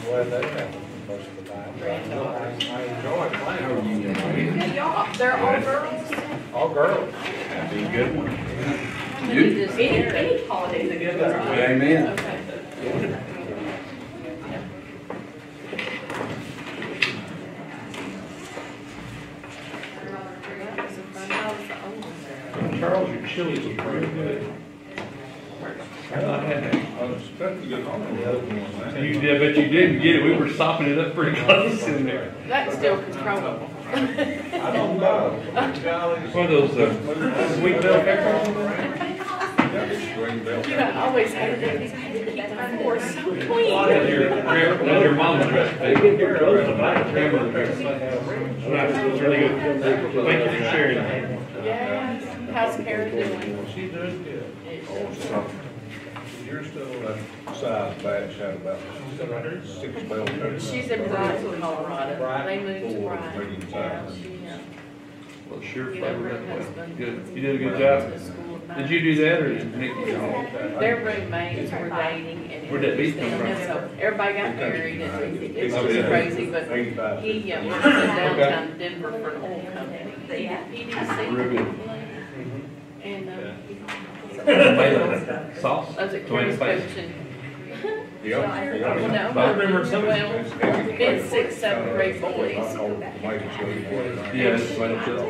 Well, that happens most of the time. I enjoy playing. How are you doing? Yeah, y'all, they're all girls. All girls. That'd be a good one. Any holiday's a good one. Amen. Okay. Charles, your chilies are pretty good. I had that. I was expecting to get on the other one, man. You did, but you didn't get it. We were sopping it up pretty close in there. That's still controllable. I don't know. One of those sweet bell peppers. Green bell. You know, I always hated it because I had to keep my fork so clean. That's your mom's recipe. Hamburger dressing. Nice, it was really good. Thank you for sharing that. Yeah. How's Karen doing? She's doing good. You're still that size batch had about 6 bell peppers. She's in Brighton, Colorado. They moved to Brighton. Medium Yeah, size. she, Well, sure, you know, flavor her that way. husband. Good. You did a good job. To school at Did you do that or did Nick do that? Their roommates were dating and. Where'd that beef come from? So everybody got married and it's Oh, just yeah. crazy, but 85. he works in downtown Denver for an oil company. PDC. Real good. And, Tomato sauce? I was at Tomato Karen's paste? coaching. Yep. Well, no, I remember some, well, it's 6, 7 great boys. Yeah, it's tomato chili.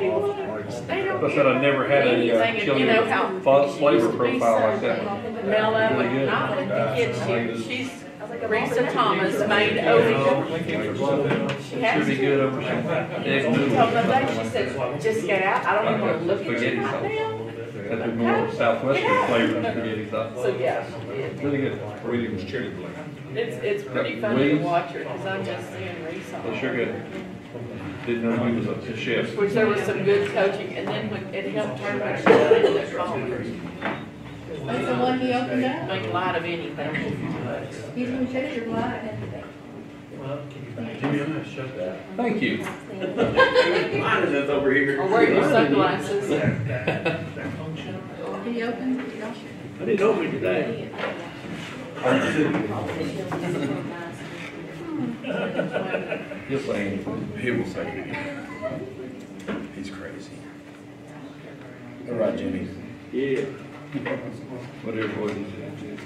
They don't Like I said, I never had a anything, and chili you know how flavor she used to be profile like so that. mellow Really and good. not with the kids. She's Risa Thomas made oatmeal. She has Should be to. good over some egg She told noodles. me that, she said, just get out, I don't even want to look at you Spaghetti right sauce. now. That'd be more southwestern flavor than spaghetti sauce. So, yeah, she did. Really good. Williams chili blend. It's pretty funny to watch her, because I'm just seeing Risa. Well, sure good. Didn't know he was a chef. Which there was some good coaching, and then when it helped her when she got into college. That's the one he opened up? Make light of anything. He's gonna shut your light. Jimmy, I'm gonna shut that. Thank you. Mine is just over here. Or wear your sunglasses. He opened? I didn't open it today. You'll say anything. He will say it. He's crazy. All right, Jimmy. Yeah. Whatever boy he said.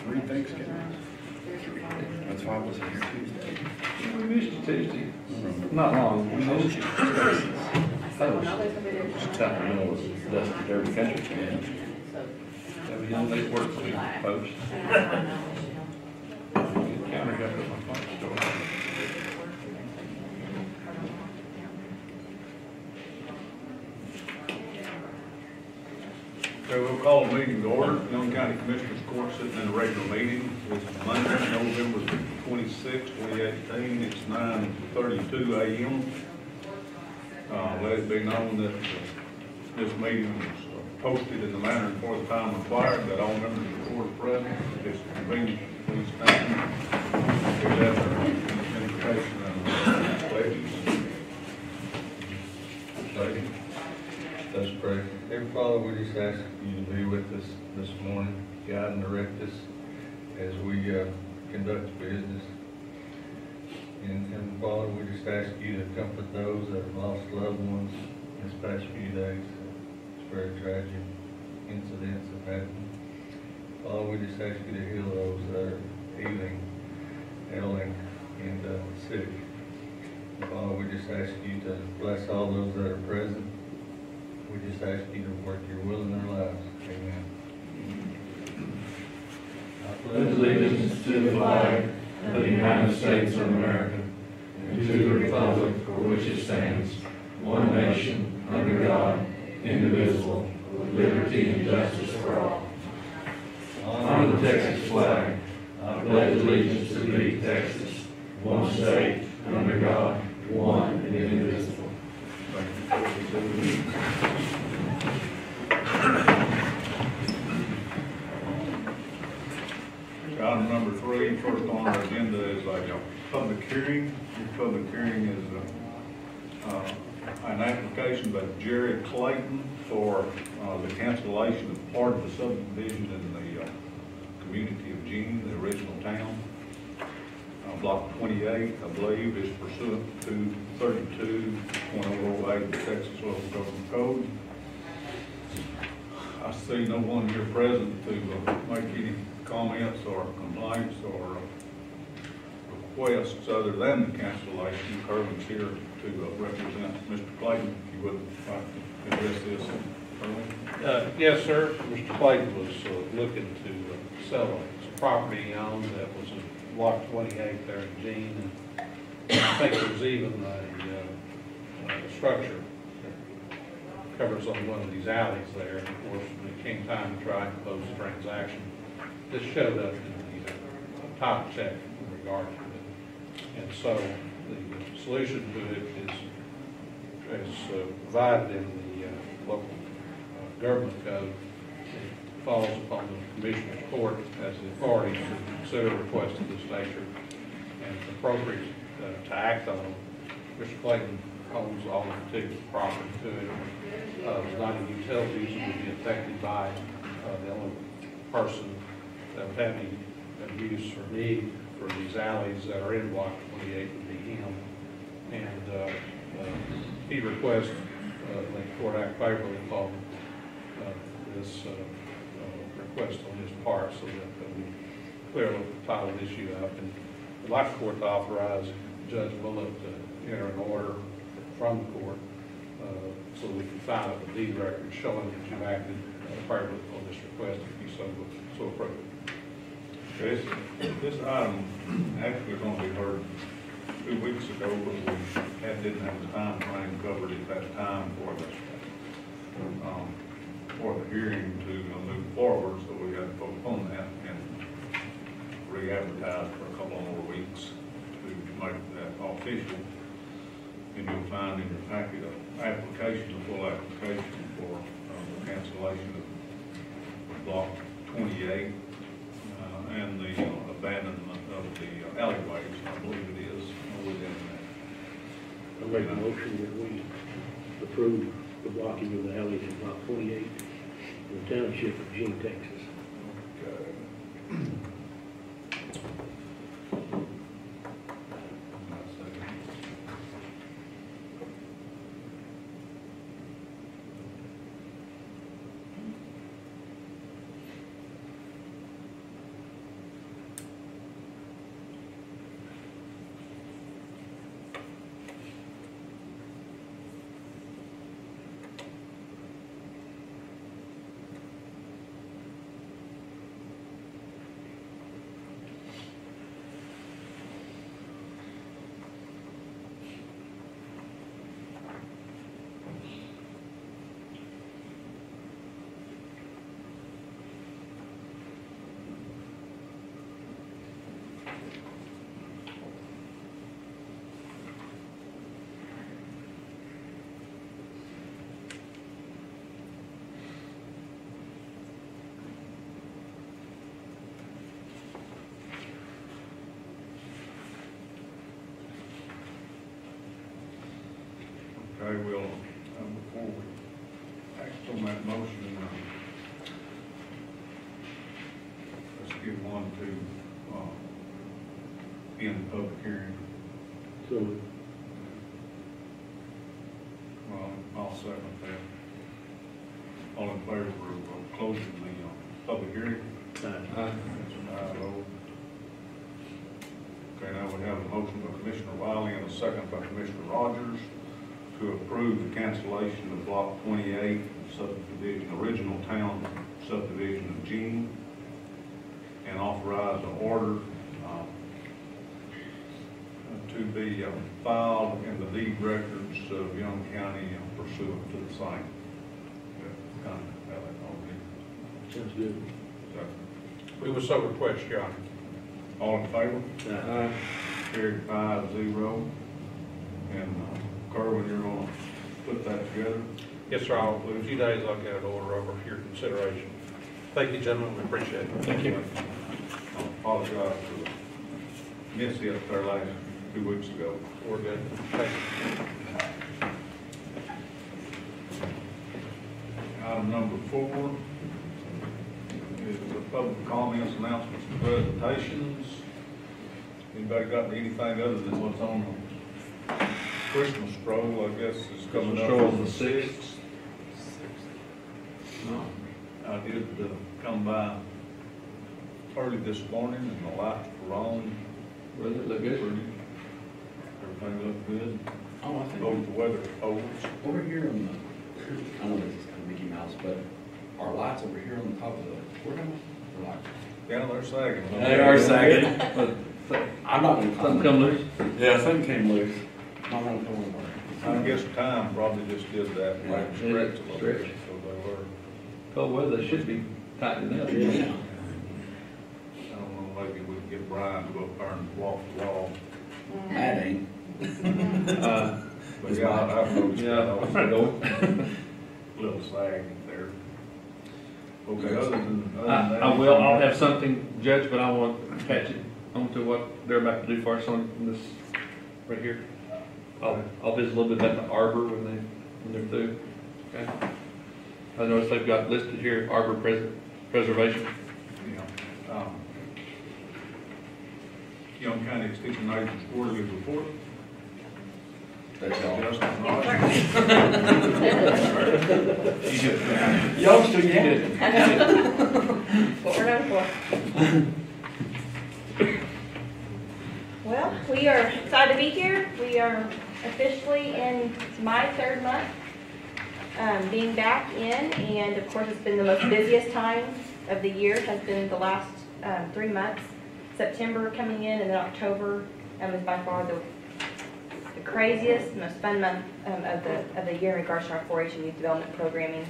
Three Thanksgiving. That's why I wasn't here Tuesday. We missed you Tuesday. Not long. We missed you. Just out in the middle of Dusty Derby Country. That was young lady work for me, post. Counter got to my front store. Okay, we'll call a meeting to order. Young County Commissioners Court sitting in a regular meeting. It's Monday, November 26, 2018. It's 9:32 a.m. Let it be known that this meeting is posted in the manner and for the time required, that all members of the court are present. If it's convenient, please stand. Give that indication of pledges. Let's pray. Dear Father, we just ask you to be with us this morning, guide and direct us as we conduct business. And Father, we just ask you to comfort those that have lost loved ones this past few days. It's very tragic incidents have happened. Father, we just ask you to heal those that are ailing, and sick. Father, we just ask you to bless all those that are present. We just ask you to work your will in their lives. Amen. I pledge allegiance to the flag of the United States of America and to the republic for which it stands, one nation, under God, indivisible, with liberty and justice for all. Honor the Texas flag. I pledge allegiance to thee, Texas, one state, under God, one and indivisible. Item number 3, first on our agenda is a public hearing. This public hearing is an application by Jerry Clayton for the cancellation of part of the subdivision in the community of Jean, the original town. Block 28, I believe, is pursuant to 32.008 of the Texas Local Government Code. I see no one here present to make any comments or complaints or requests other than the cancellation. Kerwin's here to represent Mr. Clayton, if you would like to address this. Kerwin? Yes, sir. Mr. Clayton was looking to sell a property he owned that was in Block 28 there in Jean. And I think there was even a structure that covers on one of these alleys there. And of course, when it came time to try and close the transaction, this showed up in the top check in regard to it. And so the solution to it is provided in the local government code. It falls upon the Commissioner's Court as the authority to consider requests of this nature, and it's appropriate to act on them. Mr. Clayton owns all the particular property to it. There's not any utilities that would be affected by it. The only person that would have any use or need for these alleys that are in Block 28 would be him. And he requests the court act favorably upon this request on his part, so that we clear the title issue up. And we'd like the court to authorize Judge Bullock to enter an order from the court so we can file up a deed record showing that you've acted favorably on this request if you so approve. This item actually was going to be heard 2 weeks ago, but we didn't have the time frame covered at that time for the hearing to move forward, so we had to postpone that and re-advertise for a couple more weeks to make that official. And you'll find in your packet an application, a full application for the cancellation of Block 28 and the abandonment of the alleyways, I believe it is, within that. I make a motion that we approve the blocking of the alleys in Block 28 in the township of Jean, Texas. Okay. Okay, we'll, before we act on that motion, let's give one to end the public hearing. So, Well, I'll second that. All in favor of closing the public hearing? aye. Okay, now we have a motion by Commissioner Wiley and a second by Commissioner Rogers to approve the cancellation of Block 28 subdivision, original town subdivision of Jean, and authorize an order to be filed in the deed records of Young County pursuant to the same. Sounds good. We would so request, Your Honor. All in favor? Aye. Carried 5-0. And Kerwin, you're going to put that together? Yes, sir. In a few days, I'll get an order over for your consideration. Thank you, gentlemen. We appreciate it. Thank you. I apologize for the miss up there last 2 weeks ago. We're good. Thank you. Item number 4 is the public comments, announcements, and presentations. Anybody got anything other than what's on the Christmas stroll, I guess, is coming up Stroll on the the 6th. I did come by early this morning and the lights were on. Well, it look good. Everything looked good. Oh, I think Both the weather holds. over here on the, I know this is kind of Mickey Mouse, but our lights over here on the top of the courthouse, they're like, Yeah, they're sagging. they are sagging. But I'm not gonna something come loose. Yeah, something came loose. Not gonna come over. I guess time probably just did that, like stretch a little bit, Stretch. so they were. Cold weather, they should be tightening up. Yeah. I don't know, maybe we can get Brian to go up there and walk the wall. That ain't. But yeah, I've noticed Yeah, that I'm also. trying to go. Little sagging there. Okay, other than that. I will, I'll have something, Judge, but I want to attach it onto what they're about to do for us on this, right here. I'll visit a little bit about the arbor when they're through. Okay. I noticed they've got listed here arbor preservation. Yeah. Young County Extension Agent's quarterly report. That's all. Justin Rogers. Y'all still get it. What we're known for. Well, we are excited to be here. We are officially in my 3rd month being back in, and of course it's been the most busiest time of the year, has been the last 3 months. September coming in, and then October is by far the craziest, most fun month of the year in regards to our 4-H and youth development programming.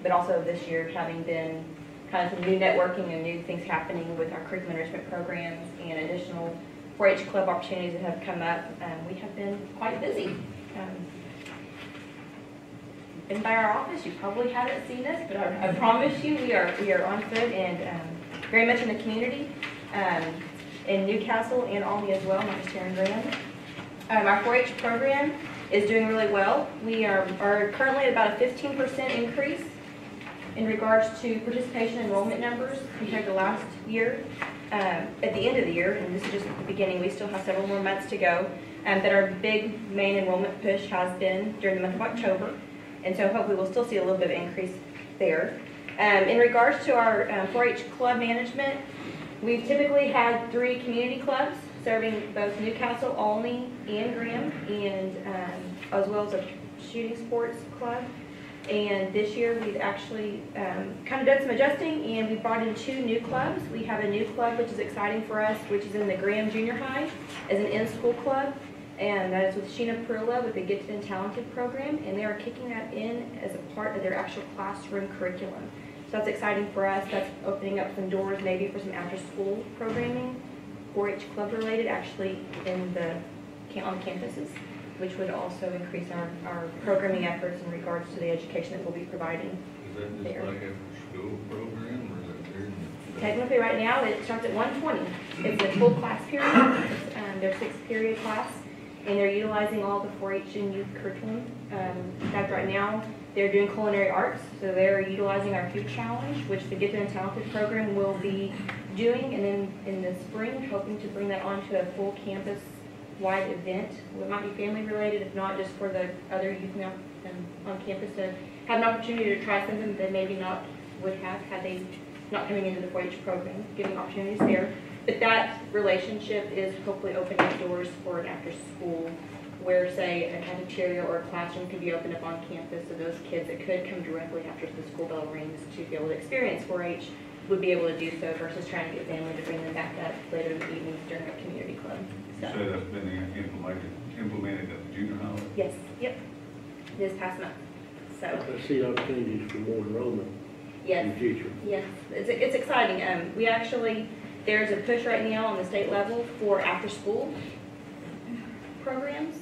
But also this year having been kind of some new networking and new things happening with our curriculum enrichment programs and additional 4-H club opportunities that have come up, we have been quite busy. Been by our office, you probably haven't seen us, but I promise you we are on foot and very much in the community, in Newcastle and Albany as well, not just here in Graham. Our 4-H program is doing really well. We are currently at about a 15% increase in regards to participation enrollment numbers compared to last year. At the end of the year, and this is just the beginning, we still have several more months to go, but our big main enrollment push has been during the month of October, and so hopefully we'll still see a little bit of increase there. In regards to our 4-H club management, we've typically had 3 community clubs serving both Newcastle, Albany, and Graham, and as well as a shooting sports club. And this year we've actually kind of done some adjusting, and we brought in 2 new clubs. We have a new club which is exciting for us, which is in the Graham Junior High as an in-school club, and that is with Sheena Perla with the Gifted and Talented program, and they are kicking that in as a part of their actual classroom curriculum. So that's exciting for us. That's opening up some doors maybe for some after-school programming, 4-H club related, actually on campuses, which would also increase our programming efforts in regards to the education that we'll be providing. Is that there. just like after school program or is that during the? Technically, right now, it starts at 1:20. It's a full class period. It's their 6th period class, and they're utilizing all the 4-H and youth curriculum. In fact, right now, they're doing culinary arts, so they're utilizing our food challenge, which the Gifted and Talented program will be doing, and then in the spring, hoping to bring that onto a full campus-wide event. It might be family related, if not just for the other youth now on campus to have an opportunity to try something that they maybe not would have had they not coming into the 4-H program, giving opportunities there. But that relationship is hopefully opening doors for an after-school where, say, a cafeteria or a classroom could be opened up on campus, so those kids that could come directly after the school bell rings to be able to experience 4-H would be able to do so versus trying to get family to bring them back up later in the evening during a community club. You say that's been implemented at the junior high? Yes, yep, this past month. So, I see opportunities for more enrollment in yes. the future. Yes, it's exciting. We actually, there's a push right now on the state level for after-school programs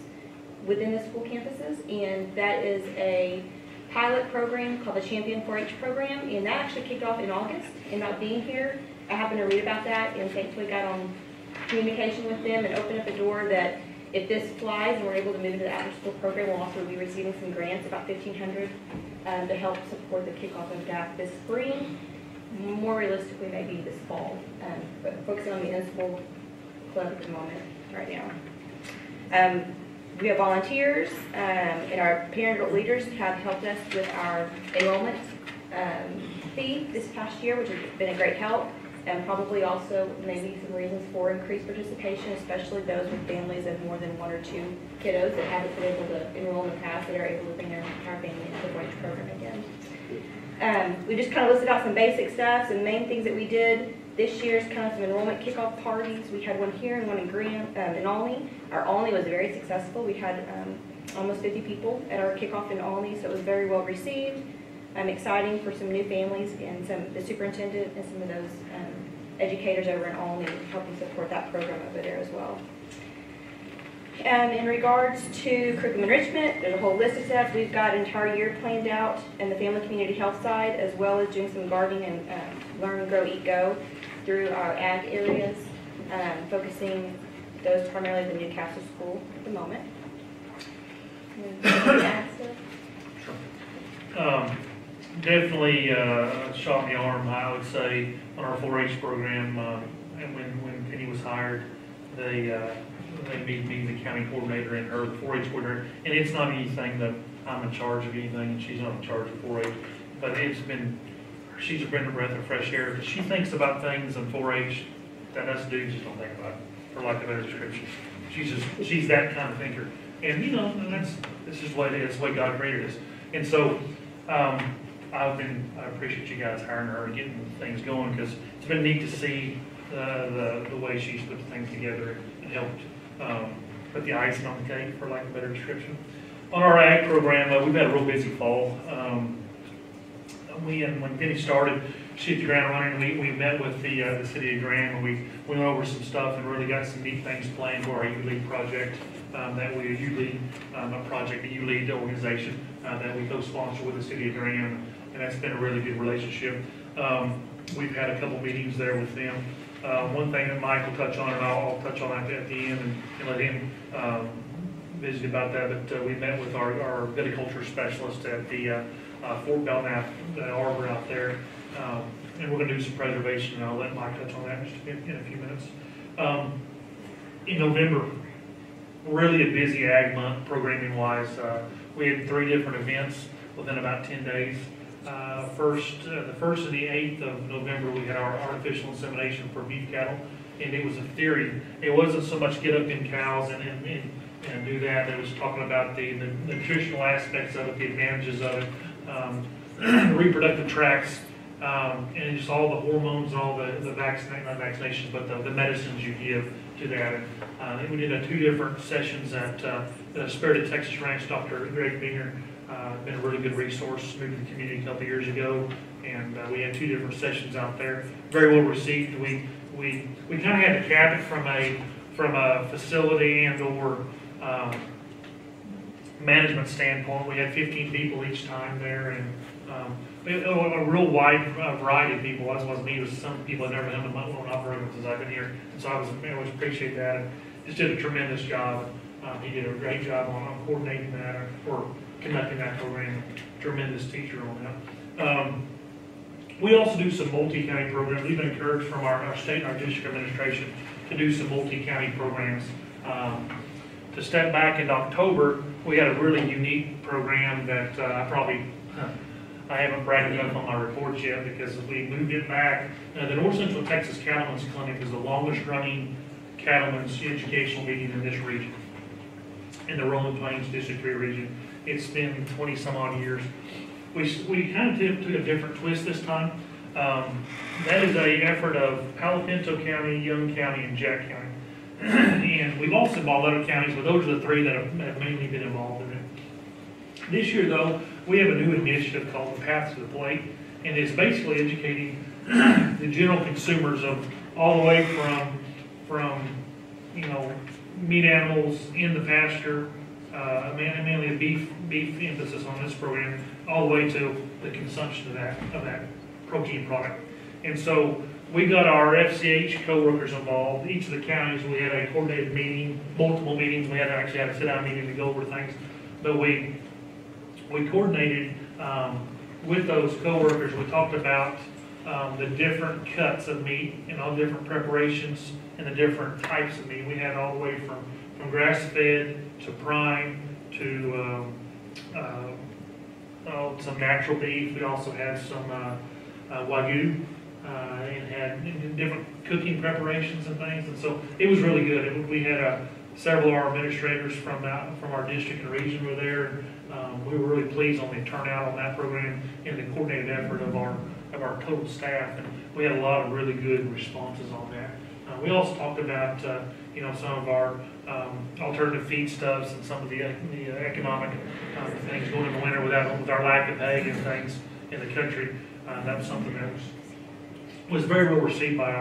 within the school campuses, and that is a pilot program called the Champion 4-H program, and that actually kicked off in August. And not being here, I happened to read about that, and thankfully got on communication with them and opened up a door that If this flies and we're able to move into the after-school program, we'll also be receiving some grants, about $1,500, to help support the kickoff of DAF this spring, more realistically maybe this fall, but focusing on the in-school club at the moment, right now. We have volunteers, and our parent leaders have helped us with our enrollment fee this past year, which has been a great help, and probably also maybe some reasons for increased participation, especially those with families of more than 1 or 2 kiddos that haven't been able to enroll in the past, that are able to bring their entire family into the 4-H program again. We just kind of listed out some basic stuff, some main things that we did this year's kind of some enrollment kickoff parties. We had one here and one in in Olney. Our Olney was very successful. We had almost 50 people at our kickoff in Olney, so it was very well received. Exciting for some new families, and the superintendent and some of those educators over in Olney helping support that program over there as well. In regards to curriculum enrichment, there's a whole list of stuff. We've got an entire year planned out in the family community health side, as well as doing some gardening and learn, grow, eat, go through our ag areas, focusing those primarily at the Newcastle School at the moment. Definitely shot in the arm, I would say, on our 4-H program. And when Penny was hired, they made me the county coordinator and her the 4-H coordinator. And it's not anything that I'm in charge of anything, and she's not in charge of 4-H. But she's been a breath of fresh air. She thinks about things in 4-H that us dudes just don't think about, for lack of a better description. She's that kind of thinker. And this is what it is, the way God created us. And so I appreciate you guys hiring her and getting things going, because it's been neat to see the way she's put things together and helped put the icing on the cake, for lack of a better description. On our ag program, we've had a real busy fall. When Penny started, she hit the ground running. We met with the city of Graham, and we went over some stuff and really got some neat things planned for our U-Lead project. That we U-Lead, a project, the U-Lead organization that we co-sponsor with the city of Graham, and that's been a really good relationship. We've had a couple meetings there with them. One thing that Mike will touch on, and I'll touch on at the end and let him visit about that, but we met with our viticulture specialist at the Fort Belknap, the arbor out there, and we're going to do some preservation, and I'll let Mike touch on that in a few minutes. In November, really a busy ag month programming wise. We had 3 different events within about 10 days. The 1st and the 8th of November, we had our artificial insemination for beef cattle, and it was a theory. It wasn't so much get up in cows and do that. It was talking about the nutritional aspects of it, the advantages of it, the reproductive tracts, and just all the hormones and all the not vaccinations, but the medicines you give to that. And we did 2 different sessions at the Spirit of Texas Ranch. Dr. Greg Binger been a really good resource, moved to the community a couple years ago, and we had 2 different sessions out there. Very well received. We kind of had to cap it from a facility and or management standpoint. We had 15 people each time there, and a real wide variety of people. It wasn't me. It was some people I've never done in my own operations since I've been here, and so I always appreciate that. And just did a tremendous job. He did a great job on coordinating that or conducting that program. Tremendous teacher on that. We also do some multi-county programs. We've been encouraged from our state and our district administration to do some multi-county programs. To step back in October, we had a really unique program that I haven't bragged enough on my reports yet, because we moved it back. The North Central Texas Cattlemen's Clinic is the longest running cattlemen's educational meeting in this region, in the Rolling Plains District 3 region. It's been 20 some odd years. We kind of took a different twist this time. That is an effort of Palo Pinto County, Young County, and Jack County. And we've also involved other counties, but those are the 3 that have mainly been involved in it. This year, though, we have a new initiative called the Path to the Plate, and it's basically educating the general consumers of all the way from meat animals in the pasture, mainly a beef emphasis on this program, all the way to the consumption of that protein product. And so we got our FCH co-workers involved. Each of the counties, we had a coordinated meeting, multiple meetings. We actually had a sit-down meeting to go over things. But we coordinated with those co-workers. We talked about the different cuts of meat and all different preparations and the different types of meat. We had all the way from grass-fed to prime to some natural beef. We also had some Wagyu and had different cooking preparations and things. And so it was really good. We had several of our administrators from our district and region were there. We were really pleased on the turnout on that program and the coordinated effort of our total staff. And we had a lot of really good responses on that. We also talked about some of our alternative feedstuffs and some of the economic things going in the winter with our lack of hay and things in the country. That was something that was very well received by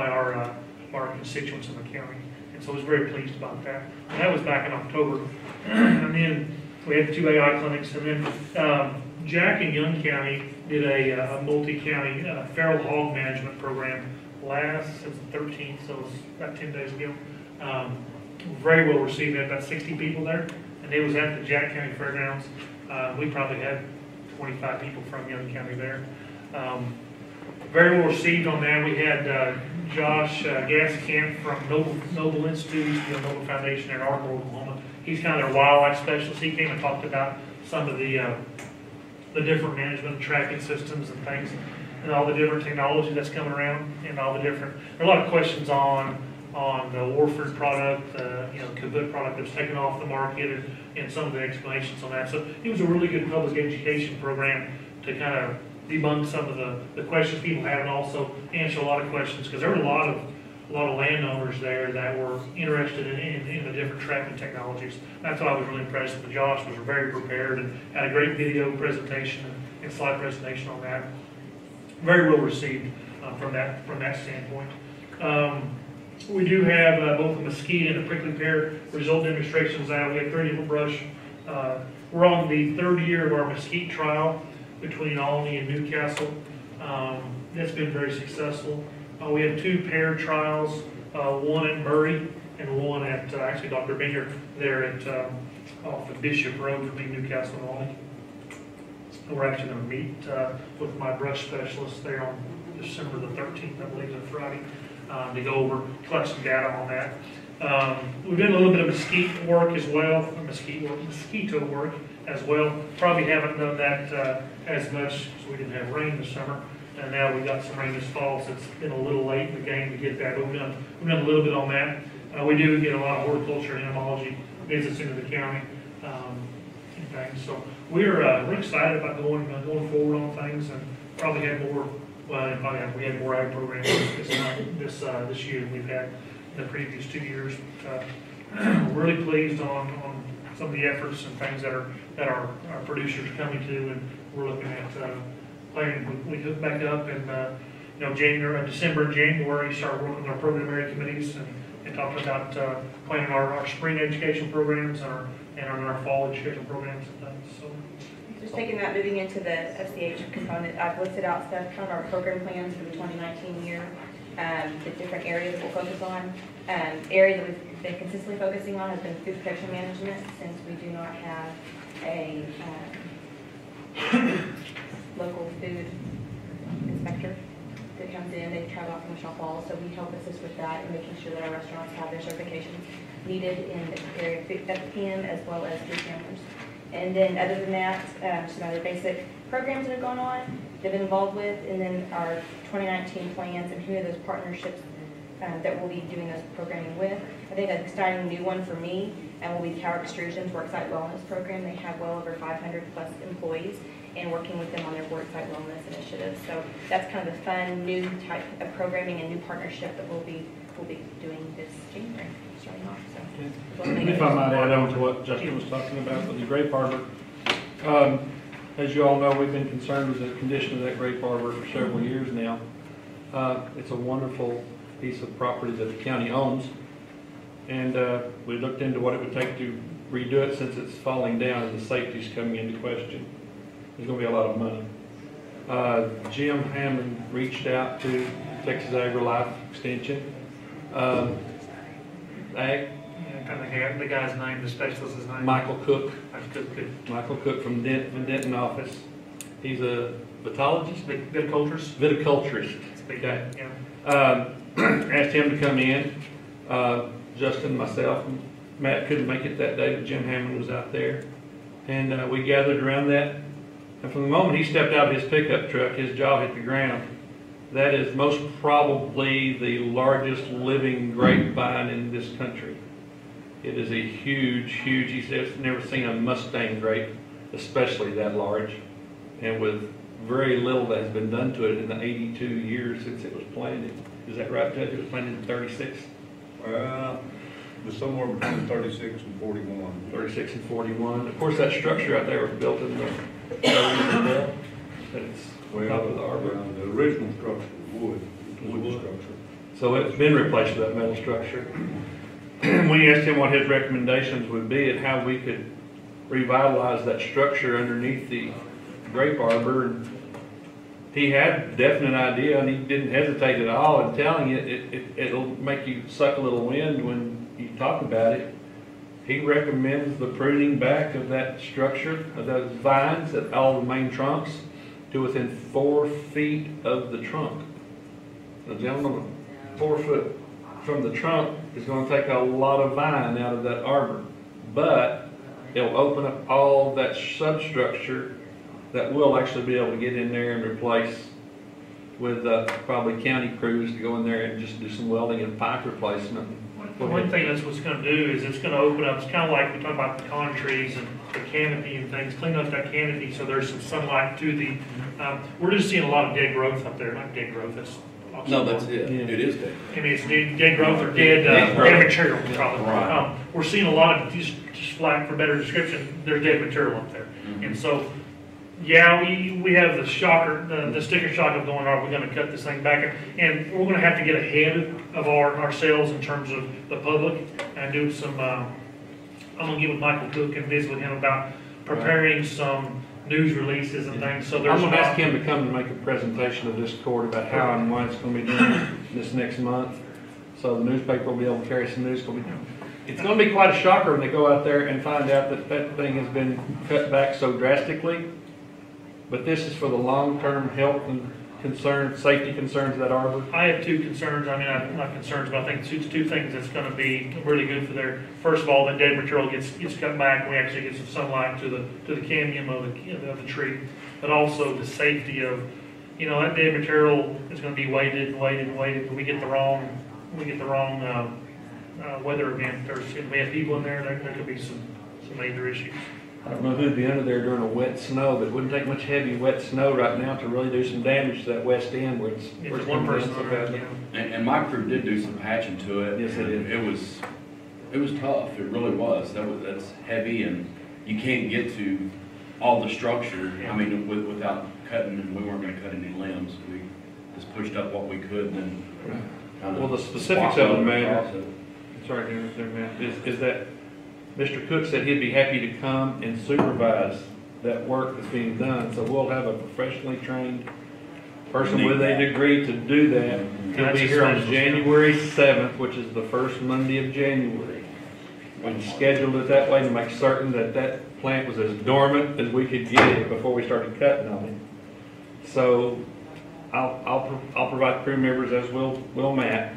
our constituents in the county, and so I was very pleased about that. And that was back in October, and then we had the 2 AI clinics, and then Jack and Young County did a multi-county feral hog management program since the 13th, so it was about 10 days ago. Very well received. We had about 60 people there, and it was at the Jack County Fairgrounds. We probably had 25 people from Young County there. Very well received on that. We had Josh Gaskamp from Noble Institute, the Noble Foundation in Ardmore, Oklahoma. He's kind of their wildlife specialist. He came and talked about some of the different management tracking systems and things, and all the different technology that's coming around, and all the different. There are a lot of questions on the Warford product, Kavut product that's taken off the market, and some of the explanations on that. So it was a really good public education program to kind of debunk some of the questions people have, and also answer a lot of questions, because there were a lot of landowners there that were interested in the different tracking technologies. That's why I was really impressed with. Josh was very prepared and had a great video presentation and slide presentation on that. Very well received from that standpoint. We do have both a mesquite and a prickly pear result demonstrations out. We have 3 different brush. We're on the 3rd year of our mesquite trial between Albany and Newcastle. That's been very successful. We have 2 pear trials, one at Murray and one at actually Dr. Binger there at off of Bishop Road between Newcastle and Albany. We're actually going to meet with my brush specialist there on December the 13th, I believe, on Friday, to go over, collect some data on that. We've done a little bit of mesquite work as well, mosquito work as well. Probably haven't done that as much because we didn't have rain this summer, and now we got some rain this fall, so it's been a little late in the game to get that. But we've done a little bit on that. We do get a lot of horticulture and entomology visits into the county and things. So we're excited about going forward on things, and probably had more. Well, we had more ag programs this year than we've had in the previous 2 years. We're really pleased on some of the efforts and things that our producers are coming to, and we're looking at planning. We hook back up in December and January, start working with our program area committees and talk about planning our spring education programs and our fall education programs and things. So. Just taking that, moving into the FCH component, I've listed out stuff, kind of our program plans for the 2019 year, the different areas that we'll focus on. Areas that we've been consistently focusing on has been food protection management, since we do not have a local food inspector that comes in. They travel out from the shop wall, so we help assist with that and making sure that our restaurants have their certifications needed in the area of food FPM as well as food handlers. And then other than that, some other basic programs that have gone on, they've been involved with, and then our 2019 plans and who are those partnerships that we'll be doing this programming with. I think an exciting new one for me will be Tower Extrusions Worksite Wellness Program. They have well over 500 plus employees, and working with them on their worksite wellness initiatives. So that's kind of a fun new type of programming and new partnership that we'll be doing this January, starting off. So if I might add on to what Justin was talking about with the grape arbor, as you all know, we've been concerned with the condition of that grape arbor for several years now. It's a wonderful piece of property that the county owns, and we looked into what it would take to redo it since it's falling down and the safety's coming into question. There's going to be a lot of money. Jim Hammond reached out to Texas AgriLife Extension. Ag, I'm trying to think of the guy's name, the specialist's name. Michael Cook. Good. Michael Cook from Denton office. He's a vitologist, Viticultures. viticulturist. Okay. Yeah. Asked him to come in. Justin, myself, and Matt couldn't make it that day, but Jim Hammond was out there. And we gathered around that. And from the moment he stepped out of his pickup truck, his jaw hit the ground. That is most probably the largest living grapevine in this country. It is a huge, he says never seen a Mustang grape, especially that large. And with very little that has been done to it in the 82 years since it was planted. Is that right, Judge? It was planted in 36? Somewhere between 36 and 41. 36 and 41. Of course, that structure out there was built in the 30s as well. But it's on top of the arbor. The original structure was wood. It was wood structure. So it's been replaced with that metal structure. We asked him what his recommendations would be and how we could revitalize that structure underneath the grape arbor. And he had a definite idea, and he didn't hesitate at all in telling you it'll make you suck a little wind when you talk about it. He recommends the pruning back of that structure, of those vines, at all the main trunks, to within 4 feet of the trunk. The gentleman, 4 foot from the trunk is going to take a lot of vine out of that arbor, but it'll open up all that substructure that we'll actually be able to get in there and replace with probably county crews to go in there and just do some welding and pipe replacement. One thing that's what's going to do is it's going to open up, it's kind of like we talk about the con trees and the canopy and things, clean up that canopy so there's some sunlight to the, we're just seeing a lot of dead growth up there, not dead growth, that's. No, that's it. Yeah. It is dead. I mean, it's dead growth or dead material, probably. Right. We're seeing a lot of, just flat for better description, there's dead material up there. Mm-hmm. And so, yeah, we have the shocker, the sticker shock of going, are we gonna cut this thing back? And we're gonna have to get ahead of ourselves in terms of the public and do some, I'm gonna get with Michael Cook and visit with him about preparing some news releases and things, so there's. I'm gonna ask him to come and make a presentation to this court about how and why it's gonna be done this next month. So the newspaper will be able to carry some news. It's gonna be quite a shocker when they go out there and find out that that thing has been cut back so drastically. But this is for the long-term health and concerns, safety concerns of that arbor. I have two concerns. I mean, not concerns, but I think two things that's going to be really good for there. First of all, the dead material gets cut back, and we actually get some sunlight to the canyon of the tree. But also the safety of, that dead material is going to be weighted and weighted and weighted. If we get the wrong weather event, or if we have people in there, there could be some major issues. I don't know who'd be under there during a wet snow, but it wouldn't take much heavy wet snow right now to really do some damage to that west end where it's. If there's one person so around, badly. And my crew did do some patching to it. Yes, they did. It was tough. It really was. That's heavy, and you can't get to all the structure. I mean, without cutting, and we weren't going to cut any limbs. We just pushed up what we could, and then kind of. Well, the specifics of the matter. Sorry to interrupt there, Matt. Is that Mr. Cook said he'd be happy to come and supervise that work that's being done. So we'll have a professionally trained person with a degree to do that. He'll be here on January 7th, which is the first Monday of January. We scheduled it that way to make certain that that plant was as dormant as we could get it before we started cutting on it. So I'll provide crew members, as will Matt,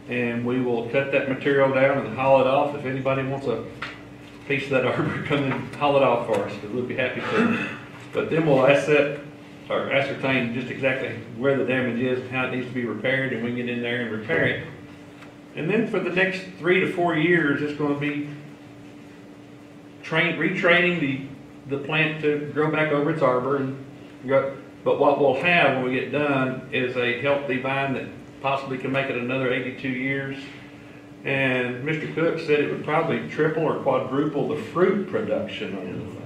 and we will cut that material down and haul it off. If anybody wants a piece of that arbor, come and haul it off for us, because we'll be happy to. But then we'll ascertain just exactly where the damage is and how it needs to be repaired, and we can get in there and repair it. And then for the next 3 to 4 years, it's going to be retraining the plant to grow back over its arbor and grow. But what we'll have when we get done is a healthy vine that possibly can make it another 82 years. And Mr. Cook said it would probably triple or quadruple the fruit production on the thing.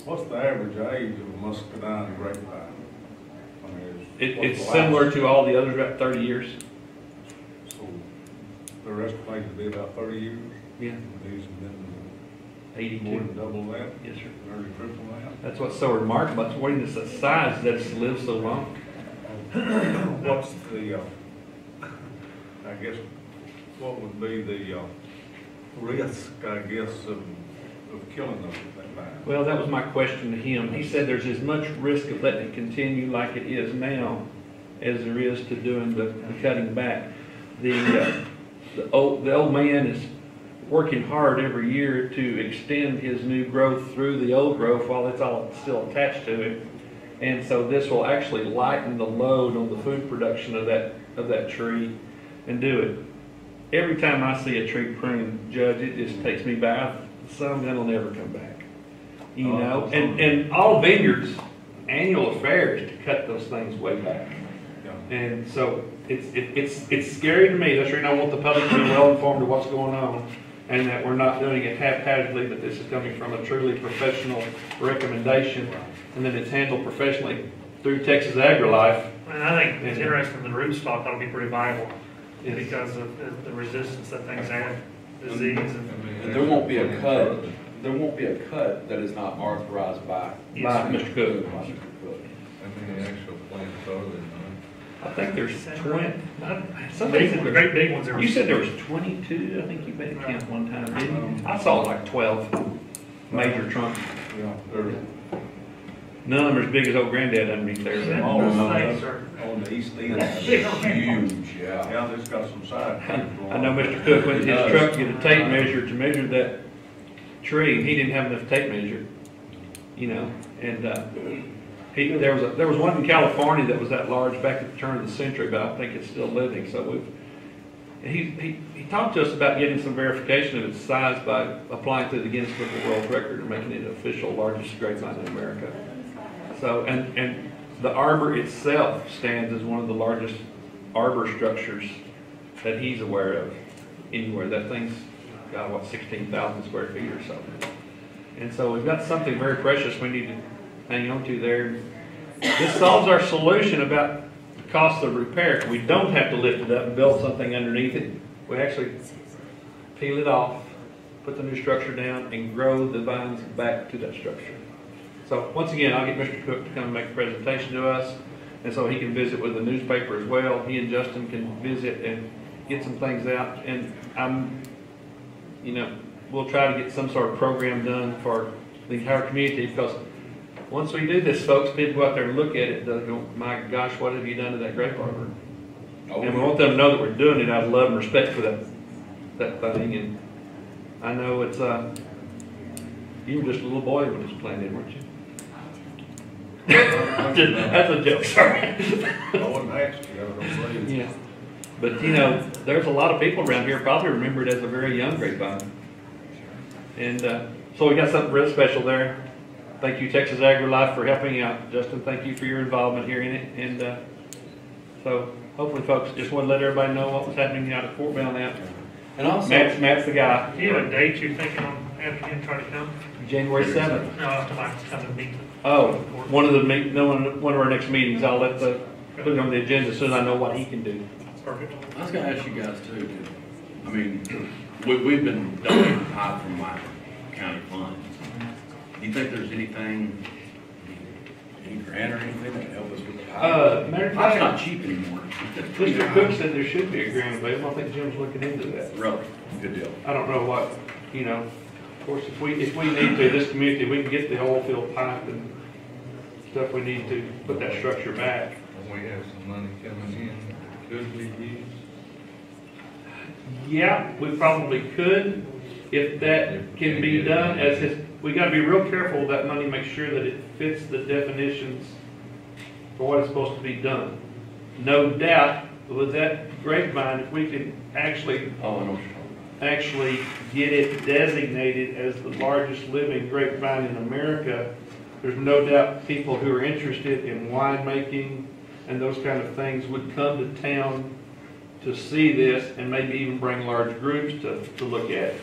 What's the average age of a muscadine grapevine? I mean, It's similar to all the others, about 30 years. So they're estimated to be about 30 years? Yeah. These have been More 82. than double that, Yes, sir. nearly triple that. That's what's so remarkable. It's what it's the size that's lived so long. What's the, I guess, what would be the, risk, I guess, of killing those that vine? Well, that was my question to him. He said there's as much risk of letting it continue like it is now as there is to doing the cutting back. The old man is working hard every year to extend his new growth through the old growth while it's all still attached to it. And so this will actually lighten the load on the food production of that tree and do it. Every time I see a tree prune, Judge, it just takes me back. Some that'll never come back. You know, and all vineyards' annual affair is to cut those things way back. And so it's scary to me. That's the reason I want the public to be well informed of what's going on, and that we're not doing it haphazardly, but this is coming from a truly professional recommendation, and that it's handled professionally through Texas AgriLife. And I think it's interesting, the rootstock ought to be pretty viable because of the resistance that things have, disease and. And there won't be a cut, that is not authorized by. Mr. Cook. By Mr. Cook. How many actual plants are there? I think there's 20. Somebody said the great big ones are. You said there was 22. I think you made a count one time, didn't you? I saw like 12 major trunks. Yeah, there's None of them are as big as old granddad underneath there. Those things are. on the east end. Huge, yeah. Yeah, it's got some side. I know Mr. Cook went to his truck to get a tape measure to measure that tree, and he didn't have enough tape measure, you know, and there was one in California that was that large back at the turn of the century, but I think it's still living. So he talked to us about getting some verification of its size by applying to the Guinness Book of World Record and making it an official largest grapevine in America. So and the arbor itself stands as one of the largest arbor structures that he's aware of anywhere. That thing's got, what, 16,000 square feet or so. And so we've got something very precious we need to hang on to there. This solves our solution about the cost of repair. We don't have to lift it up and build something underneath it. We actually peel it off, put the new structure down, and grow the vines back to that structure. So once again, I'll get Mr. Cook to come and make a presentation to us, and so he can visit with the newspaper as well. He and Justin can visit and get some things out, and we'll try to get some sort of program done for the entire community, because once we do this, folks, people go out there and look at it, they'll go, my gosh, what have you done to that grape arbor? And we want them to know that we're doing it out of love and respect for that thing. And I know it's you were just a little boy when it was planted, weren't you? That's a joke, sorry. I wouldn't ask you, I don't believe. Yeah, but there's a lot of people around here probably remember it as a very young grapevine. And so we got something real special there. Thank you, Texas AgriLife, for helping out. Justin, thank you for your involvement here in it. And so hopefully, folks, just want to let everybody know what was happening out at Fort Belknap. And also, Matt's the guy. Do you have a date you're thinking on having him try to come? January 7th. No, I might come and meet. Oh, one of our next meetings. I'll put it on the agenda as soon as I know what he can do. Perfect. I was gonna ask you guys too, I mean, we've been donating high from my county funds. Do you think there's any grant or anything that can help us with the high? Matter of It's fact, not cheap anymore. Mr. Cook said there should be a grant available. I think Jim's looking into that. Really? Good deal. I don't know what, of course, if we need to, this community, we can get the oil field pipe and stuff we need to put that structure back. When we have some money coming in, could we use? Yeah, we probably could, if that can be done we gotta be real careful with that money, make sure that it fits the definitions for what it's supposed to be done. No doubt, with that grapevine, if we can actually get it designated as the largest living grapevine in America, there's no doubt people who are interested in winemaking and those kind of things would come to town to see this and maybe even bring large groups to look at it.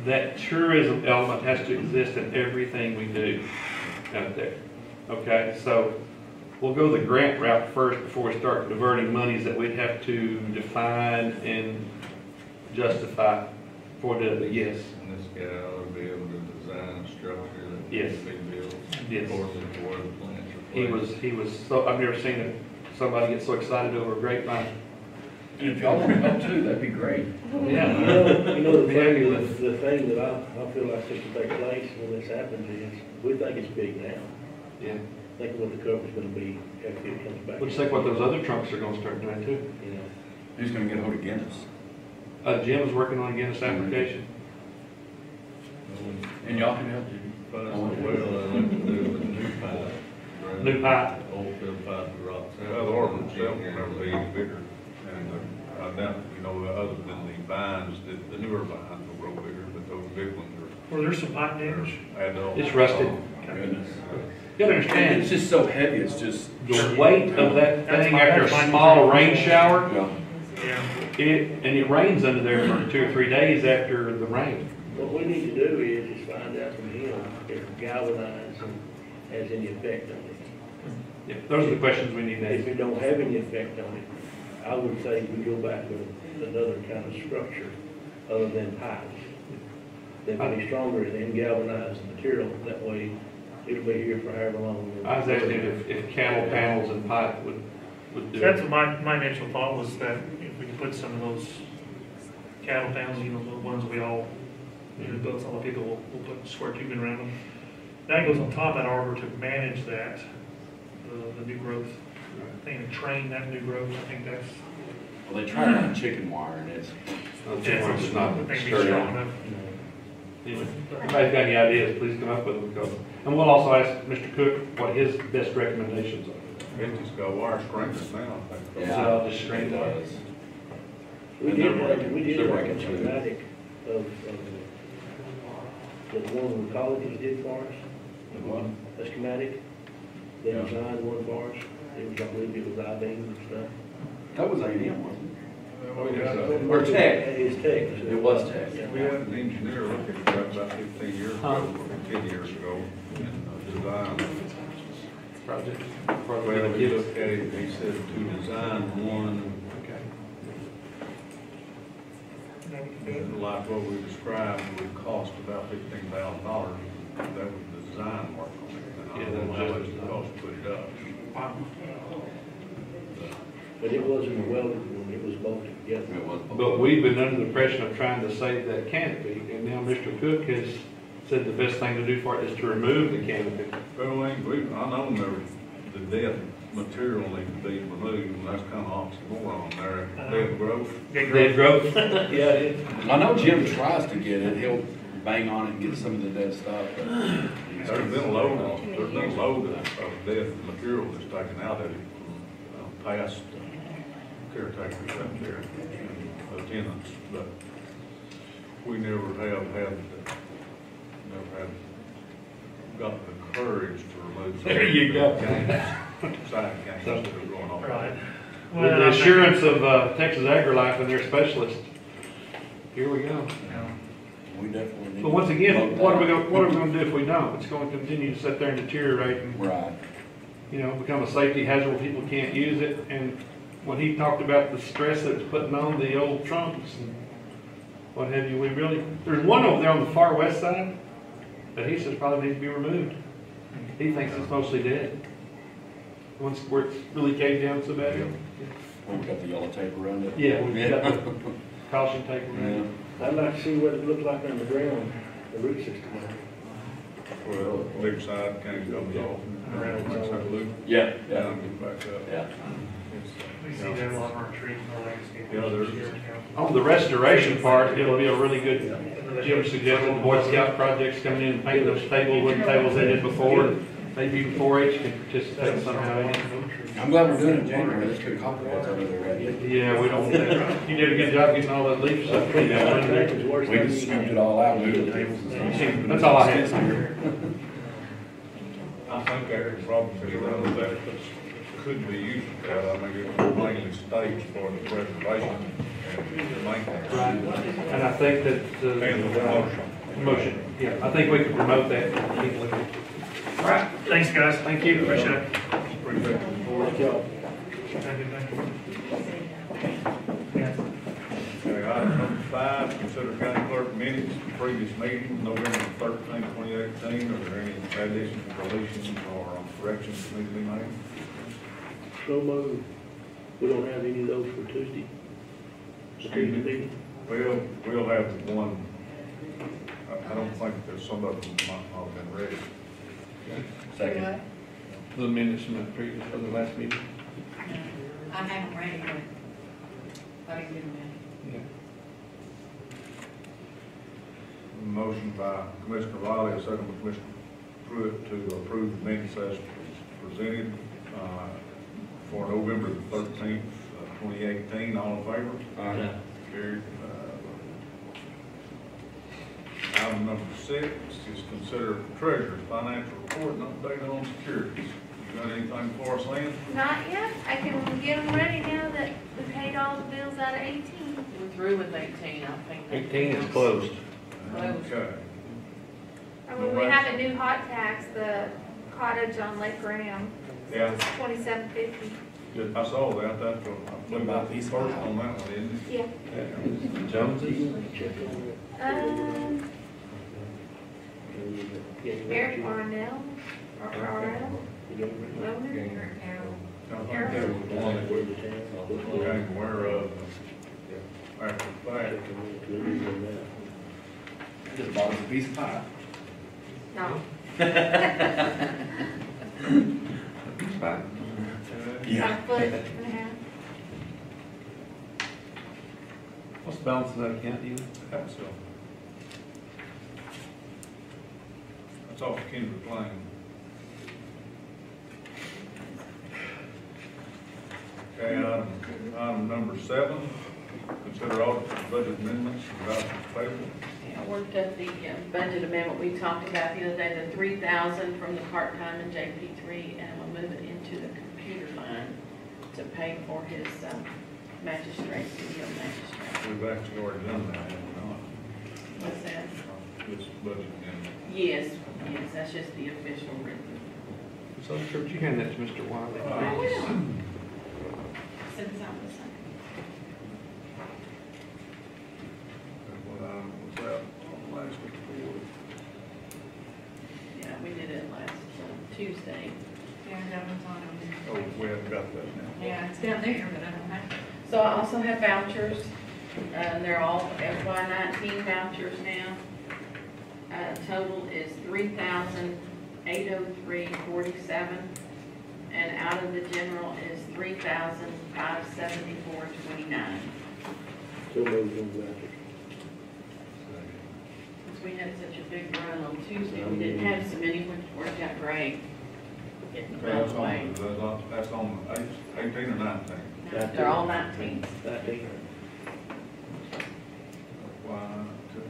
That tourism element has to exist in everything we do out there. Okay, so we'll go the grant route first before we start diverting monies that we'd have to define and justify For the, yes, And this guy ought to be able to design a structure that Yes. can be built yes. according to where the plans are placed. He was, so, I've never seen somebody get so excited over a grapevine. And if y'all want to help too, that'd be great. Yeah. You know, Be happy the with- thing that I feel like should take place when this happens is, we think it's big now. Yeah. Think of what the cover's gonna be after it comes back. Let's think what those other trunks are gonna start doing too. You know, Who's gonna get hold of Guinness? Jim's working on a Guinness application. And y'all can help too. But it's well, I'd like to do with new pipe. New pipe. Old field pipe that rocks out. Well, the order itself will never be any bigger, and I doubt, you know, other than the vines, the newer vines will grow bigger, but those big ones are. Were there some pipe damage? Adult. It's rusted. Goodness. You gotta And understand, it's just so heavy, it's just. the weight of that That's thing my- after a that's my small concern. rain shower, Yeah. Yeah. it rains under there for 2 or 3 days after the rain. what we need to do is find out from him if galvanizing has any effect on it. Yeah, those are the questions we need to If ask. it don't have any effect on it, I would say we go back with another kind of structure other than pipes. That would be stronger than galvanized material, that way it'll be here for however long. I was asking if cattle panels and pipe would do That's it. what my initial thought was that if we could put some of those cattle panels, you know, the ones we all, you know, both, all the people will put square tubing around them. That goes on top of that arbor to manage that, the new growth. Thing to train that new growth, I think that's, Well, they tried it on chicken wire and it's, It's not I think be sturdy. strong enough. Anyway, if anybody's got any ideas, please come up with them, because, and we'll also ask Mr. Cook what his best recommendations are. It's just got wire strength now, I think. Is it all just straight it up? does. We And did they're have, breaking- we did they're have a breaking through. schematic of, that one of the colleges did for us, The what? a schematic. They Yeah. designed one for us, it was, I believe it was I-beam and stuff. That was A&M, wasn't Well, we had a- Or Tech. It's Tech. It was Tech. Yeah. We had an engineer look at it about 15 years Huh? ago, or 10 years ago, and design. Project for Well, the we kids. looked at it, he said to design one, like what we described, would cost about $15,000. That was the design work on it. And I Yeah, don't know that how was- much it cost to put it up. Wow. But it wasn't a welded one, it was bolted together. it? It was. But we've been under the impression of trying to save that canopy, and now Mr. Cook has said the best thing to do for it is to remove the canopy. Well, I know the dead material needs to be removed, and that's kind of oxymoron there, dead growth. Dead growth? Yeah, it, I know Jim tries to get it, he'll bang on it and get some of the dead stuff, but. There's been a load of dead material that's taken out of it from past caretakers up there, and lieutenants, but we never have got the courage to remove. some There you go. Side gangs that are going on. Right. With the assurance of Texas AgriLife and their specialist, here we go. We definitely need. But once to again, vote what are we that. gonna do if we don't? It's gonna continue to sit there and deteriorate and, Right. you know, become a safety hazard where people can't use it. And when he talked about the stress that it's putting on the old trunks and what have you, there's one over there on the far west side that he says probably needs to be removed. He thinks it's mostly dead. Once where it's really caved down so bad. Well, we got the yellow tape around it. Yeah, we've got the caution tape around it. I'd like to see what it looks like underground, the root system. Well, big side cane comes off, around that loop, Yeah, down, yeah, and back up. yeah. We see that a lot of our trees and our landscape. Yeah, there's- On the restoration part, it'll be a really good, Jim suggested the Boy Scout projects coming in and painting those tables, wooden tables they did before. Maybe even 4-H can participate somehow in it. I'm glad we're doing it in January, there's two copperheads over there already. Yeah, we don't, you did a good job getting all that leaf stuff cleaned out under there. We just scooped it all out, moved the tables and stuff. That's all I had. I think that could probably be one of that could be used for that. I mean, it's mainly staged for the preservation and the maintenance. Right. And I think that, And the promotion. motion, yeah, I think we can promote that. All right, thanks, guys. Thank you. Appreciate it. Thank y'all. Have a good night. Okay, item number 5, consider county clerk minutes, previous meeting, November 13, 2018. Are there any additions, deletions, or corrections that need to be made? So moved. We don't have any of those for Tuesday? Excuse me? Meeting? We'll have one. I don't think there's some of them might not have been ready. Second. The minutes from the previous, for the last meeting. I haven't read it. I didn't get them Yeah. Motion by Commissioner Wiley, a second by Commissioner Pruitt to approve the minutes as presented for November the 13th, 2018. All in favor? Aye. Carried. Item number 6 is consider treasurer's financial report and update on securities. You got anything for us, Lynn? Not yet. I can get them ready now that we paid all the bills out of 18. We're through with 18, I think. 18 is closed. Okay. I mean, we have a new hot tax, the cottage on Lake Graham. Yeah. It's $27.50. Good. I saw that. That's what I about these first on that one, isn't it? Yeah. Joneses? Eric Arnell, or RL, Loner. I think that was the one that we became aware of after the fact. Just bought us a piece of pie. No. Fine. Yeah. A foot and a half. What's the balance of that account, do you know? That's that's off Kendrick Lane. Okay, item number 7, consider auditor's budget amendments and vouchers payable. Yeah, I worked up the budget amendment we talked about the other day, the 3,000 from the part-time and JP3, and we'll move it into the computer line to pay for his magistrate, video magistrate. We've actually already done that, have we not? What's that? This budget amendment. Yes, that's just the official written. So, Church, you hand that to Mr. Wiley. Since I was What item was that on last week's board? yeah, we did it last Tuesday. Yeah, that one's on Oh, we haven't got that now. Yeah, It's down there, but I don't have it. So I also have vouchers, they're all FY19 vouchers now. Total is $3,803.47, and out of the general is $3,574.29. So moved on vouchers. Since we had such a big run on Tuesday, we didn't have so many, which worked out great. Getting them out of the way. That's on 18 or 19? They're all 19s. 19. One, two.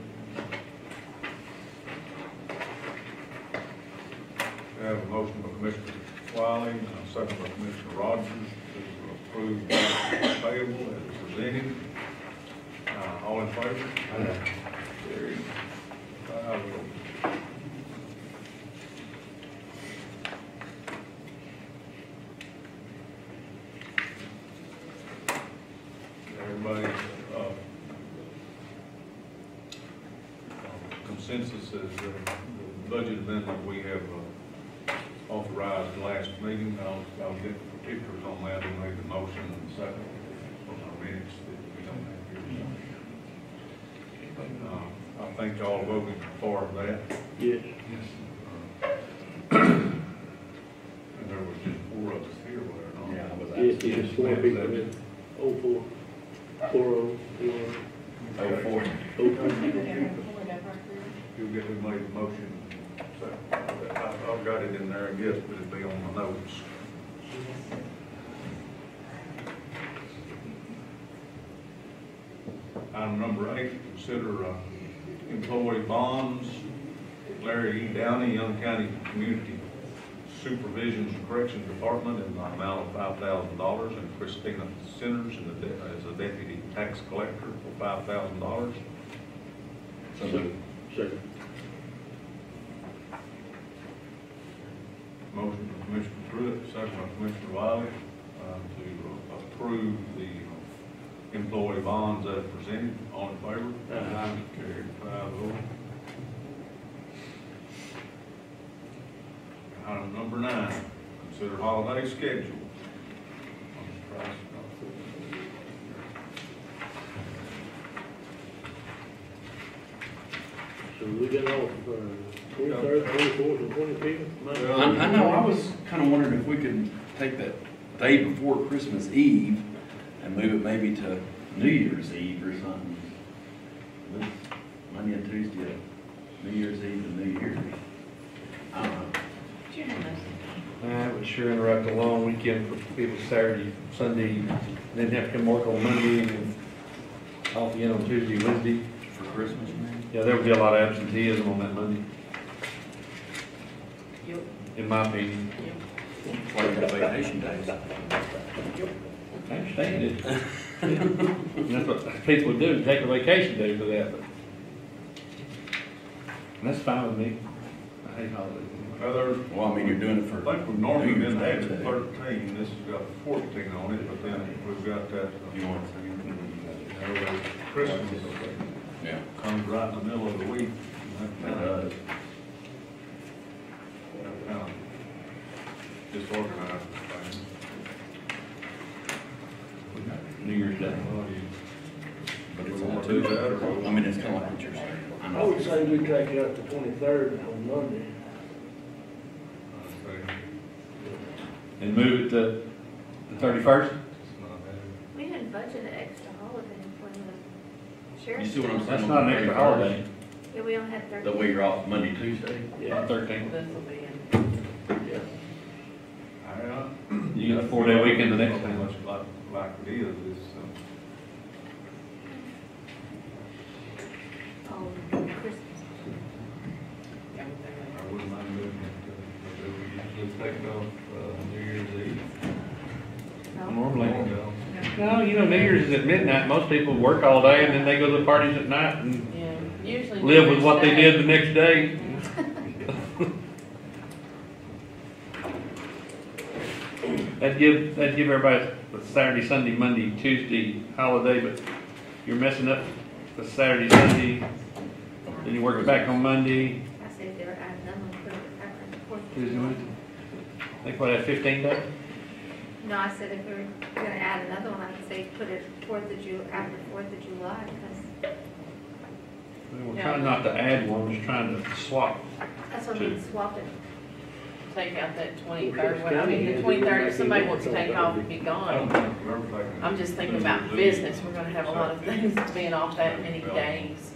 We have a motion by Commissioner Wiley, and a second by Commissioner Rogers to approve the payable as presented. All in favor? Carried. 5-0. Everybody, consensus is the budget amendment we have authorized last meeting. I'll get the particulars on that and make the motion and second on our minutes that we don't have here. I think y'all voted for that. Yes. And there was just 4 of us here, were there not? Yeah, I was Yes, yes, 4 people in. 04, 40, 04. 04. You'll get who made the motion. So, I've got it in there, I guess, but it'll be on my notes. Item number 8, consider employee bonds. Larry E. Downey, Young County Community Supervision and Corrections Department in the amount of $5,000, and Christina Sinners as a deputy tax collector for $5,000. So moved. Second. Motion from Commissioner Pruitt, second by Commissioner Wiley, to approve the employee bonds as presented. All in favor? Carried 5-0. Item number 9, consider holiday schedule. So we got off, 23rd, 24th, and 25th? I know, I was kind of wondering if we could take that day before Christmas Eve and move it maybe to New Year's Eve or something. This Monday and Tuesday, New Year's Eve and New Year's. I don't know. That would sure interrupt a long weekend for people Saturday, Sunday, then have to come work on Monday and then off again on Tuesday, Wednesday. For Christmas, man? Yeah, there would be a lot of absenteeism on that Monday, in my opinion. That's why you got vacation days. I understand it. And that's what people do, take a vacation day for that, but. And that's fine with me. I hate holidays. Well, I mean, you're doing it for. I think we've normally been New Year's at Day. 13, this has got 14 on it, but then we've got that You want to Christmas Yeah. comes right in the middle of the week. That does. Kind of disorganized things. New Year's Day. But it's We on want to do Tuesday. that, or? I mean, it's kind of like what you're saying. I would say we take out the 23rd on Monday. And move it to the 31st? We didn't budget an extra holiday for the sheriff. You see what I'm saying? That's not an extra holiday. Yeah, we only had 30. That way you're off Monday, Tuesday. Yeah, 13. This will be in. You got a 4-day weekend the next How time. much like it is, Oh, Christmas. I wouldn't mind moving it We usually take off, New Year's Eve. Normally. No. No, you know, New Year's is at midnight. Most people work all day and then they go to the parties at night and Yeah, usually. live with what they did the next day. That'd give everybody a Saturday, Sunday, Monday, Tuesday holiday, but you're messing up the Saturday, Sunday, then you work it back on Monday, I said they were adding them and put it after the 4th. Tuesday, Wednesday. I think what, have 15 days? No, I said if we were gonna add another one, I could say put it after 4th of July, because We're trying not to add one, we're just trying to swap. that's what we swap it. Take out that 23rd, I mean, the 23rd, if somebody wants to take off and be I don't gone. remember taking. I'm just thinking about business, we're gonna have a lot of things being off that many days.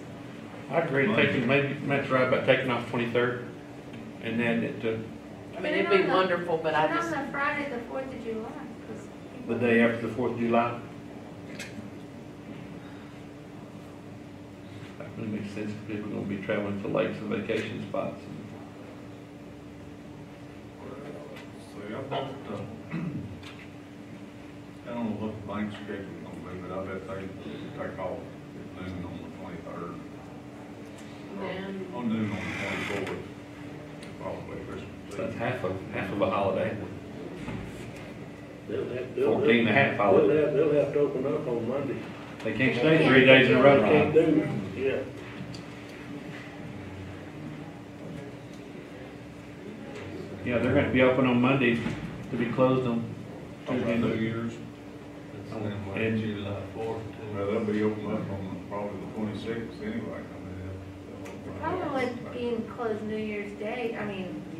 I agree, maybe Matt's right about taking off 23rd and adding it to I mean, it'd be wonderful, but I Put just, on the Friday, the 4th of July, 'cause the day after the 4th of July. That really makes sense, if people are gonna be traveling to lakes and vacation spots. See, I thought, I don't know what the bank schedule's gonna be, but I bet they take off at noon on the 23rd. then, On noon on the 24th, probably Christmas So that's Eve. half of a holiday. They'll have, 14 and a half holiday. They'll have to open up on Monday. They can't stay 3 days in a row. Can't do, yeah. Yeah, they're gonna be open on Monday to be closed on Tuesday and New New Year's. It's then like And- July 4th, Well, they'll be open up on probably the 26th anyway. probably being closed New Year's Day,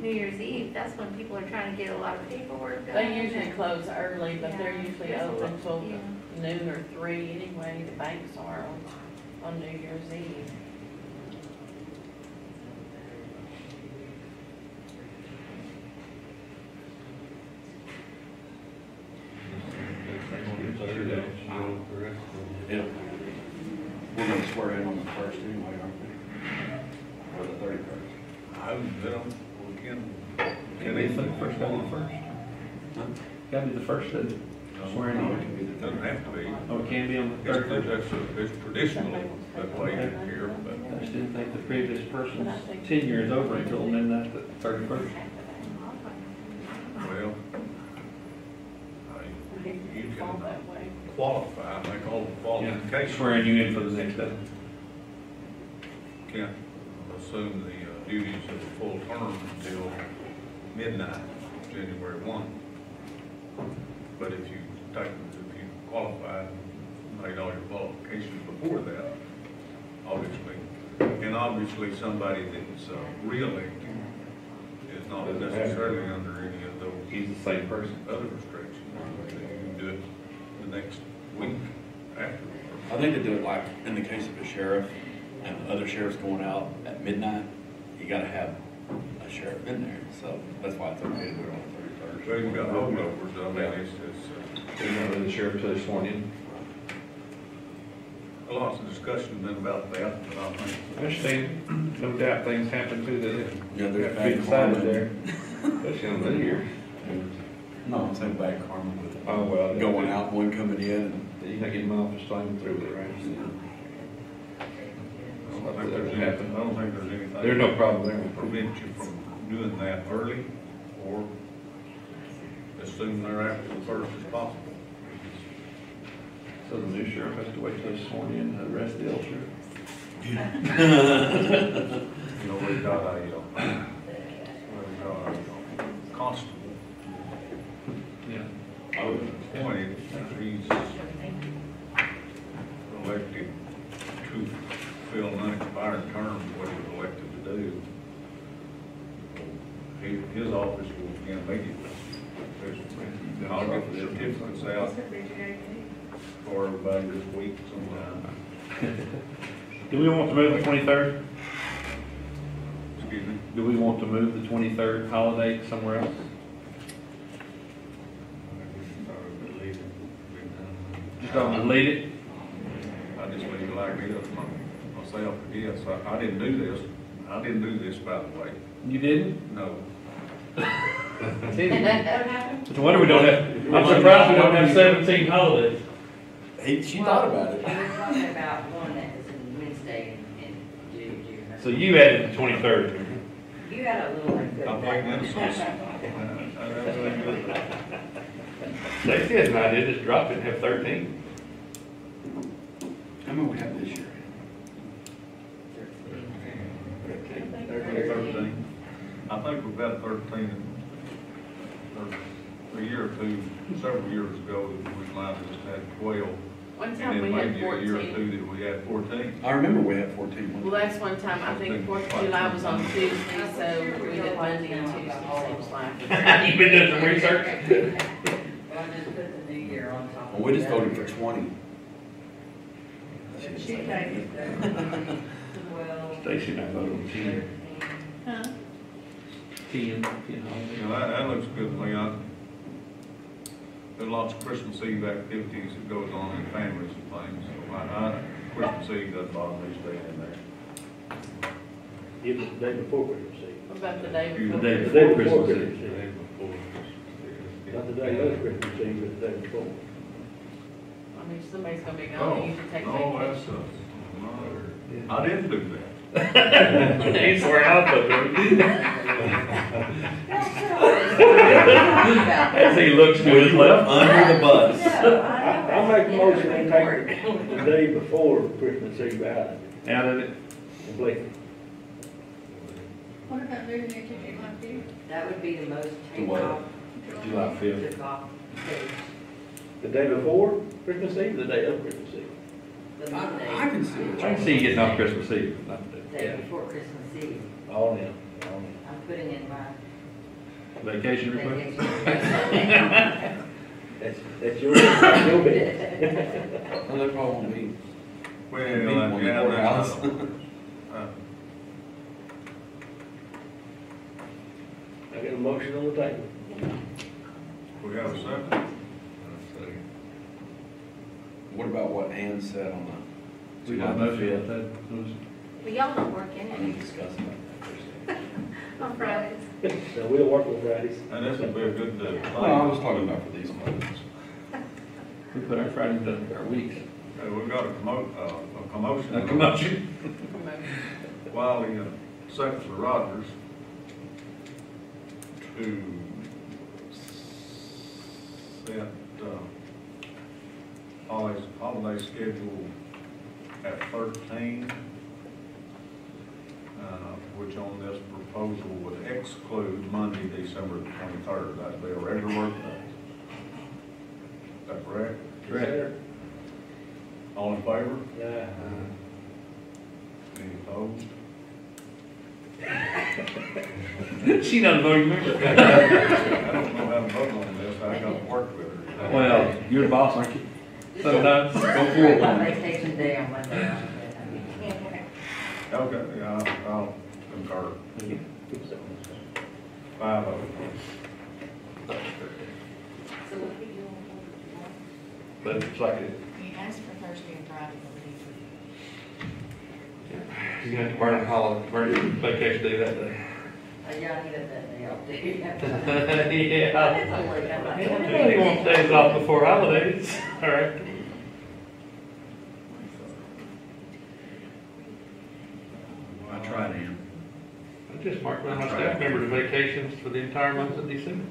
New Year's Eve, that's when people are trying to get a lot of paperwork done. they usually close early, but they're Yeah. usually open till Yeah. noon or 3 anyway, the banks are on New Year's Eve. Yeah. We're gonna swear in on the 1st anyway, aren't we? Or the 31st. I haven't been on, we can. Gotta be the first, gotta be the first to swear in. It doesn't have to be. Oh, it can be on the 31st? It's traditional that way in here, but. I just didn't think the previous person's tenure is over until then, that's the 31st. Well, you Fall can that way. qualify, make all the qualifications. Swearing you in for the next day. Can't assume the duties of a full term until midnight, January 1. But if you qualified, made all your qualifications before that, obviously somebody that's reelected is not necessarily under any of those. He's the same person. Other restrictions. You can do it the next week after. I think they do it like in the case of a sheriff and other sheriffs going out at midnight, you gotta have a sheriff in there, so that's why it's okay to do it on the 31st. Well, you've got holdovers, I mean, it's You're not really the sheriff till they're sworn in. lots of discussion been about that, but I think I understand. No doubt things happen too that Yeah, there's have to be bad decided karma. there. Especially on the year. No, I'm saying bad karma with Oh, well. going out, one coming in, and You're not getting my office time through with it, right? I don't think there's anything. There's no problem there. that prevents you from doing that early or as soon thereafter the first as possible. So the new sheriff has to wait till he's sworn in, and the rest of the old sheriff. You know, we've got a constable Yeah. appointed, he's elected to fill an unexpired term, what he was elected to do. His office will begin immediately. I'll get the certificates out for everybody this week sometime. Do we want to move the 23rd? Excuse me? Do we want to move the 23rd holiday somewhere else? Just don't delete it? I just leave it like it is myself, yes, I didn't do this. I didn't do this, by the way. You didn't? No. It's a wonder we don't have, I'm surprised we don't have 17 holidays. she thought about it. We were talking about one that was in Wednesday in June. So you added the 23rd. You had a little like good. I'm like innocence. Stacy has an idea, just drop it and have 13. How many we have this year? 13. I think we've got 13 a year or two, several years ago, we might have just had 12. One And time then we had maybe a year or 14. two that we had 14. I remember we had 14. Well, that's one time, I think 4th of July was on Tuesday, so we did Monday and Tuesday, seems like. You've been doing some research? Well, I just put the new year on top of Well, we just voted for 20. She takes it. Well. Stacy and I voted on 10. Huh? 10 holidays. You know, that looks good to me. There's lots of Christmas Eve activities that goes on in families and things. So Christmas Eve doesn't bother me staying in there. It was the day before Christmas Eve. What about the day The before? day The before day before Christmas Christmas Eve. Eve. Not the day of Christmas Eve, but the day before. I mean, somebody's gonna be gone, you can take No, vacation. I didn't do that. He's swearing off of it. As he looks to his left. Under the bus. I make a motion to take the day before Christmas Eve Out of it. completely. What about moving it to July 5th? That would be the most take what? off. July 5th. Took off days. The day before Christmas Eve, the day of Christmas Eve? The I Monday, can see what I can see you getting off Christmas Eve. Not the day before Christmas Eve. All in, all in. I'm putting in my vacation request. vacation. That's your bid. Well, they probably won't be. Well, Meet one in the yeah, courthouse. I got a motion on the table. We have a second. What about what Ann said on the? We don't know yet. Well, y'all don't work in I need it to discuss that. on Fridays. So we'll work on Fridays. And this would be a good thing. Well, I was talking about for these ones. We put our Fridays done our weeks. We've got a commotion. A commotion. Wiley and second for Rogers to set holiday schedule at 13, which on this proposal would exclude Monday, December the 23rd. That'd be a regular work day. Is that correct? Correct. All in favor? Yeah. Any opposed? She doesn't vote, remember? I don't know how to vote on this. I got to work with her. Well, you're the boss, aren't you? Sometimes. Go for it. My vacation day on Monday. Okay, yeah, I'll concur. 5-0. So what do we do on But it's like, You asked for Thursday and Friday, you're going to burn a holiday, burn your vacation day that day. yeah, I needed that day off, too. Yeah. That's all right, I'm not- They want days off before holidays, all right. I tried, Ann. I just marked one of my staff members' vacations for the entire month of December.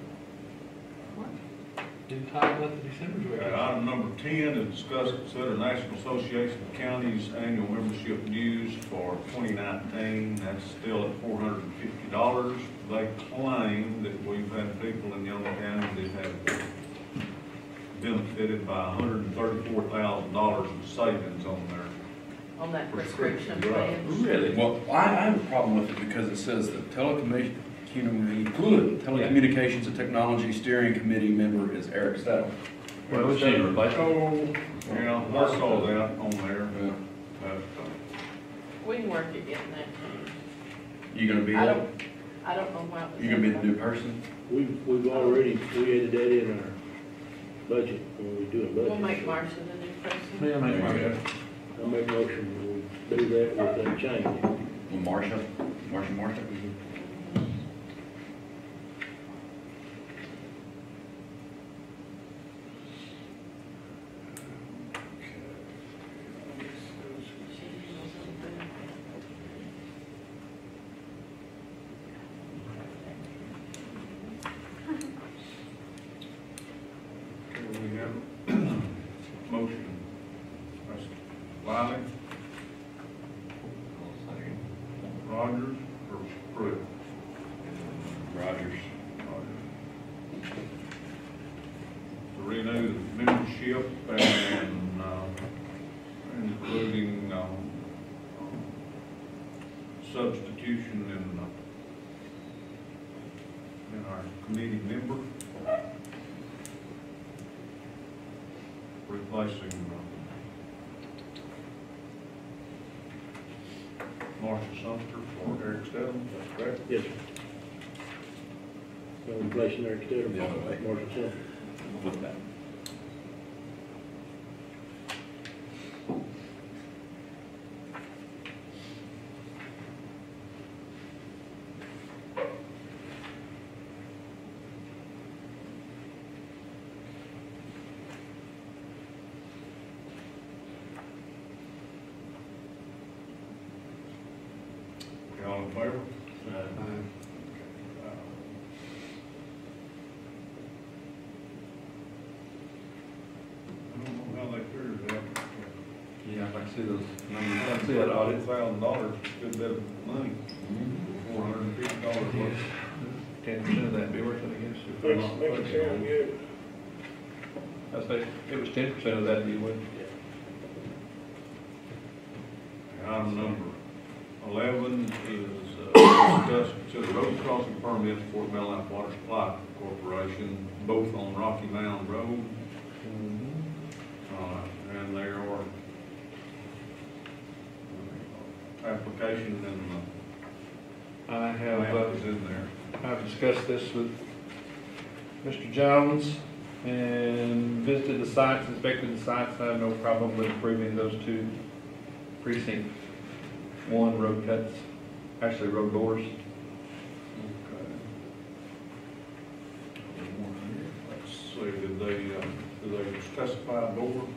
The entire month of December's vacation. Item number 10 is discuss and consider National Association of Counties annual membership dues for 2019. That's still at $450. They claim that we've had people in Young County that have benefited by $134,000 in savings on their On that prescription plan. Really? Well, I have a problem with it because it says the Telecommunications and Technology Steering Committee member is Eric Stedham. Well, we should replace it. Yeah, I saw that on there. We can work at getting that changed. You gonna be I that? don't know why it was. You gonna be the new person? We've already created that in our budget, when we do a budget. We'll make Marcia the new person. Yeah, make my I'll make a motion, we'll do that with that change. Well, Marcia? We have motion. That's Wiley, Rogers, or Pruitt? Rogers. To renew the membership and including substitution in our committee member, replacing Marcia Sumter for Eric Stedham. That's correct. Yes, sir. No replacing there instead of The other way. Marshall Center. With that. All in favor? I don't know how they figured that. Yeah, I'd like to see those numbers. I'd like to see that audit. $1,000, good bit of money. $450 worth. 10% of that be worth it, I guess. Makes it sound good. I say, it was 10% of that you would. Item number 11 is discuss and consider road crossing permits for Bell Line Water Supply Corporation, both on Rocky Mound Road. And there are application and I have, map is in there. I've discussed this with Mr. Jones and visited the sites, inspected the sites. I have no problem with approving those two precinct 1 road cuts, actually road bores. Let's see, did they specify a bore?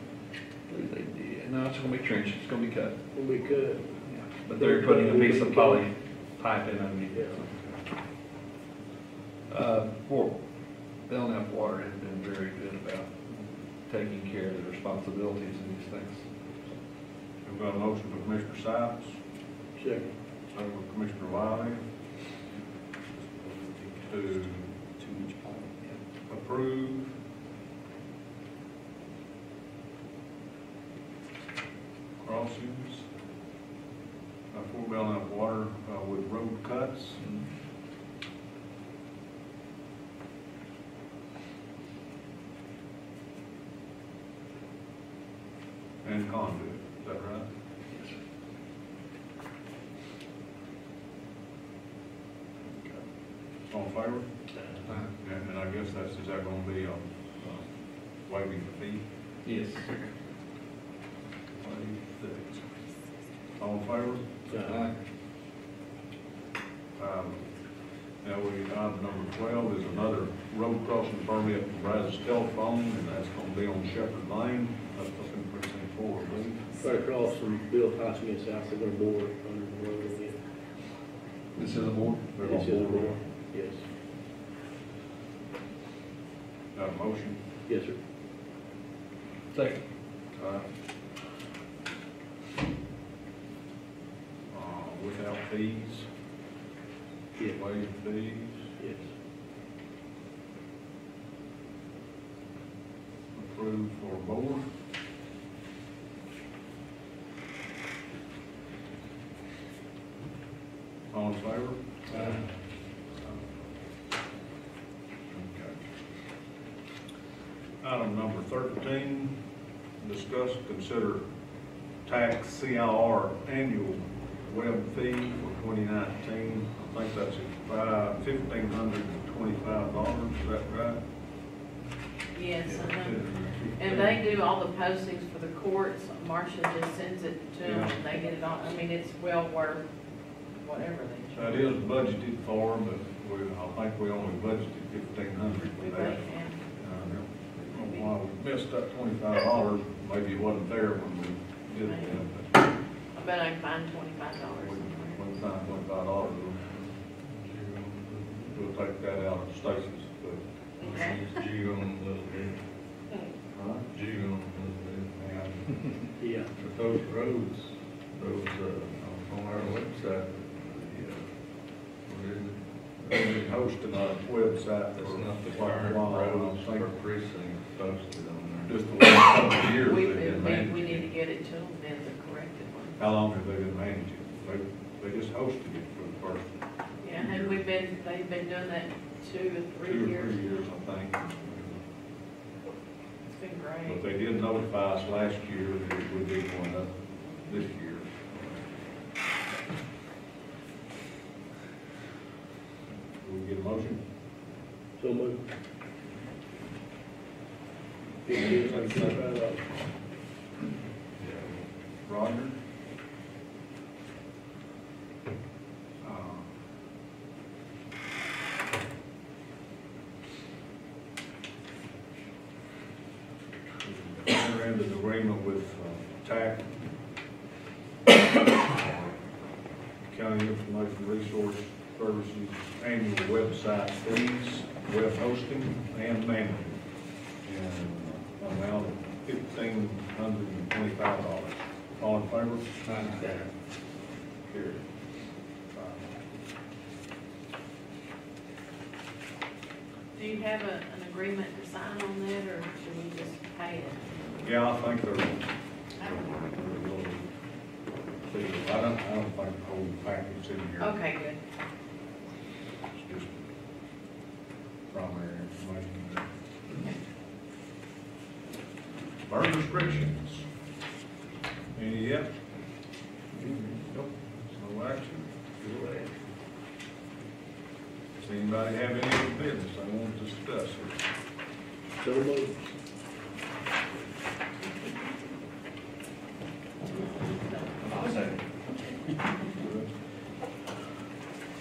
They did. No, it's gonna be trench, it's gonna be cut. Will be good. Yeah. But they're putting a piece of poly pipe in underneath it. They'll have water has been very good about taking care of the responsibilities in these things. We've got a motion by Commissioner Sipes, Second. second by Commissioner Wiley to approve crossings, Fort Belknap Water with road cuts. And conduit, is that right? All in favor? And I guess is that gonna be, waiving the fee? Yes. Waive fees. All in favor? Aye. Now item number 12 is another road crossing permit from Brazos Telephone, and that's gonna be on Shepherd Lane, up in precinct 4, I believe. Right across from Bill Hoskin's house, they're gonna bore under the road again. This is a board? They're This gonna is a bore bore, yes. Got a motion? Yes, sir. Second. Without fees? Yes. Waive fees? Yes. Approved for board? All in favor? Okay. Item number 13, discuss, consider tax CIR annual web fee for 2019. I think that's $1,525, is that right? Yes, and they do all the postings for the courts. Marcia just sends it to them, and they get it on. I mean, it's well worth whatever they charge. That is budgeted for, but I think we only budgeted $1,500 We for both that. can. While we missed that $25, maybe it wasn't there when we did it. I bet I can find $25 We'll find $25. We'll take that out of Stacy's, but. Okay. G on G on Yeah. But those roads, on our website, We're hosting a website that's for not the quite a current while, roads I per think precinct posted on there. just the last couple of years We, they've been managing. we need to get it to them, then the corrected one. How long have they been managing? They just hosted it for the first Yeah, and they've been doing that 2 to 3 2 or years. 3 years, I think. It's been But great. they did notify us last year that it would be going up this year. Will we get a motion? So moved. $1,525. Roger? Enter into an agreement with TAC, County Information Resource Services, annual website fees, web hosting, and management, and amount of $1,525. All in favor? Carried. Do you have an agreement to sign on that, or should we just pay it? Yeah, I think they're. I don't think the whole package in here. Okay, good. It's just primary information. Burn restrictions. Any yet? Nope. No action. Does anybody have any other business they want to discuss here? So moved.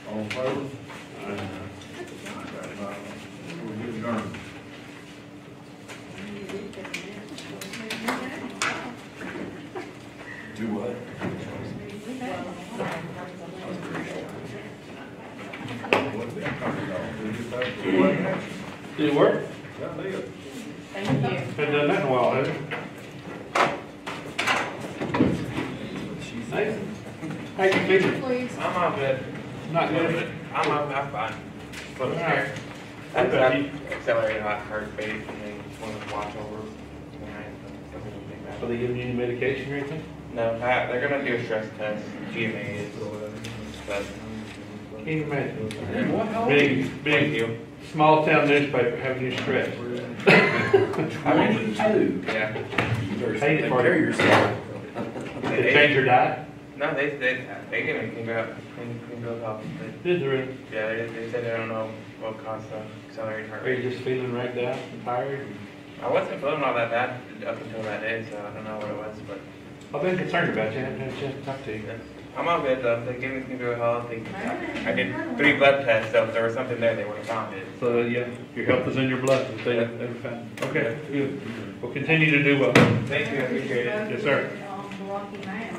All in favor? We're adjourned. Do what? What did that come about? We just have to wait action. Did it work? That did. Thank you. Hadn't done that in a while, have you? Nathan? How you feeling? Please. I'm all good. Not good. I'm fine. Little scared. I've got accelerated heartbeat and they just want to watch over tonight. Something to think Are about. they giving you any medication or anything? No, they're gonna do a stress test, GMAs, but. Can you imagine? Yeah. Big, small town newspaper having you stressed. 22. Yeah. You better Hate it take for care of you. yourself. They change your diet? No, they give me clean bill of health. Did they really? Yeah, they said they don't know what caused the accelerated heart Are you rate. just feeling ragged out and tired? I wasn't feeling all that bad up until that day, so I don't know what it was, but. I've been concerned about you. I haven't had a chance to talk to you. I'm all good though. They gave me clean bill of health. I did 3 blood tests, so if there was something there, they would have found it. So, yeah, your health is in your blood. They found. Okay, good. We'll continue to do well. Thank you, I appreciate it. Yes, sir. Milwaukee man.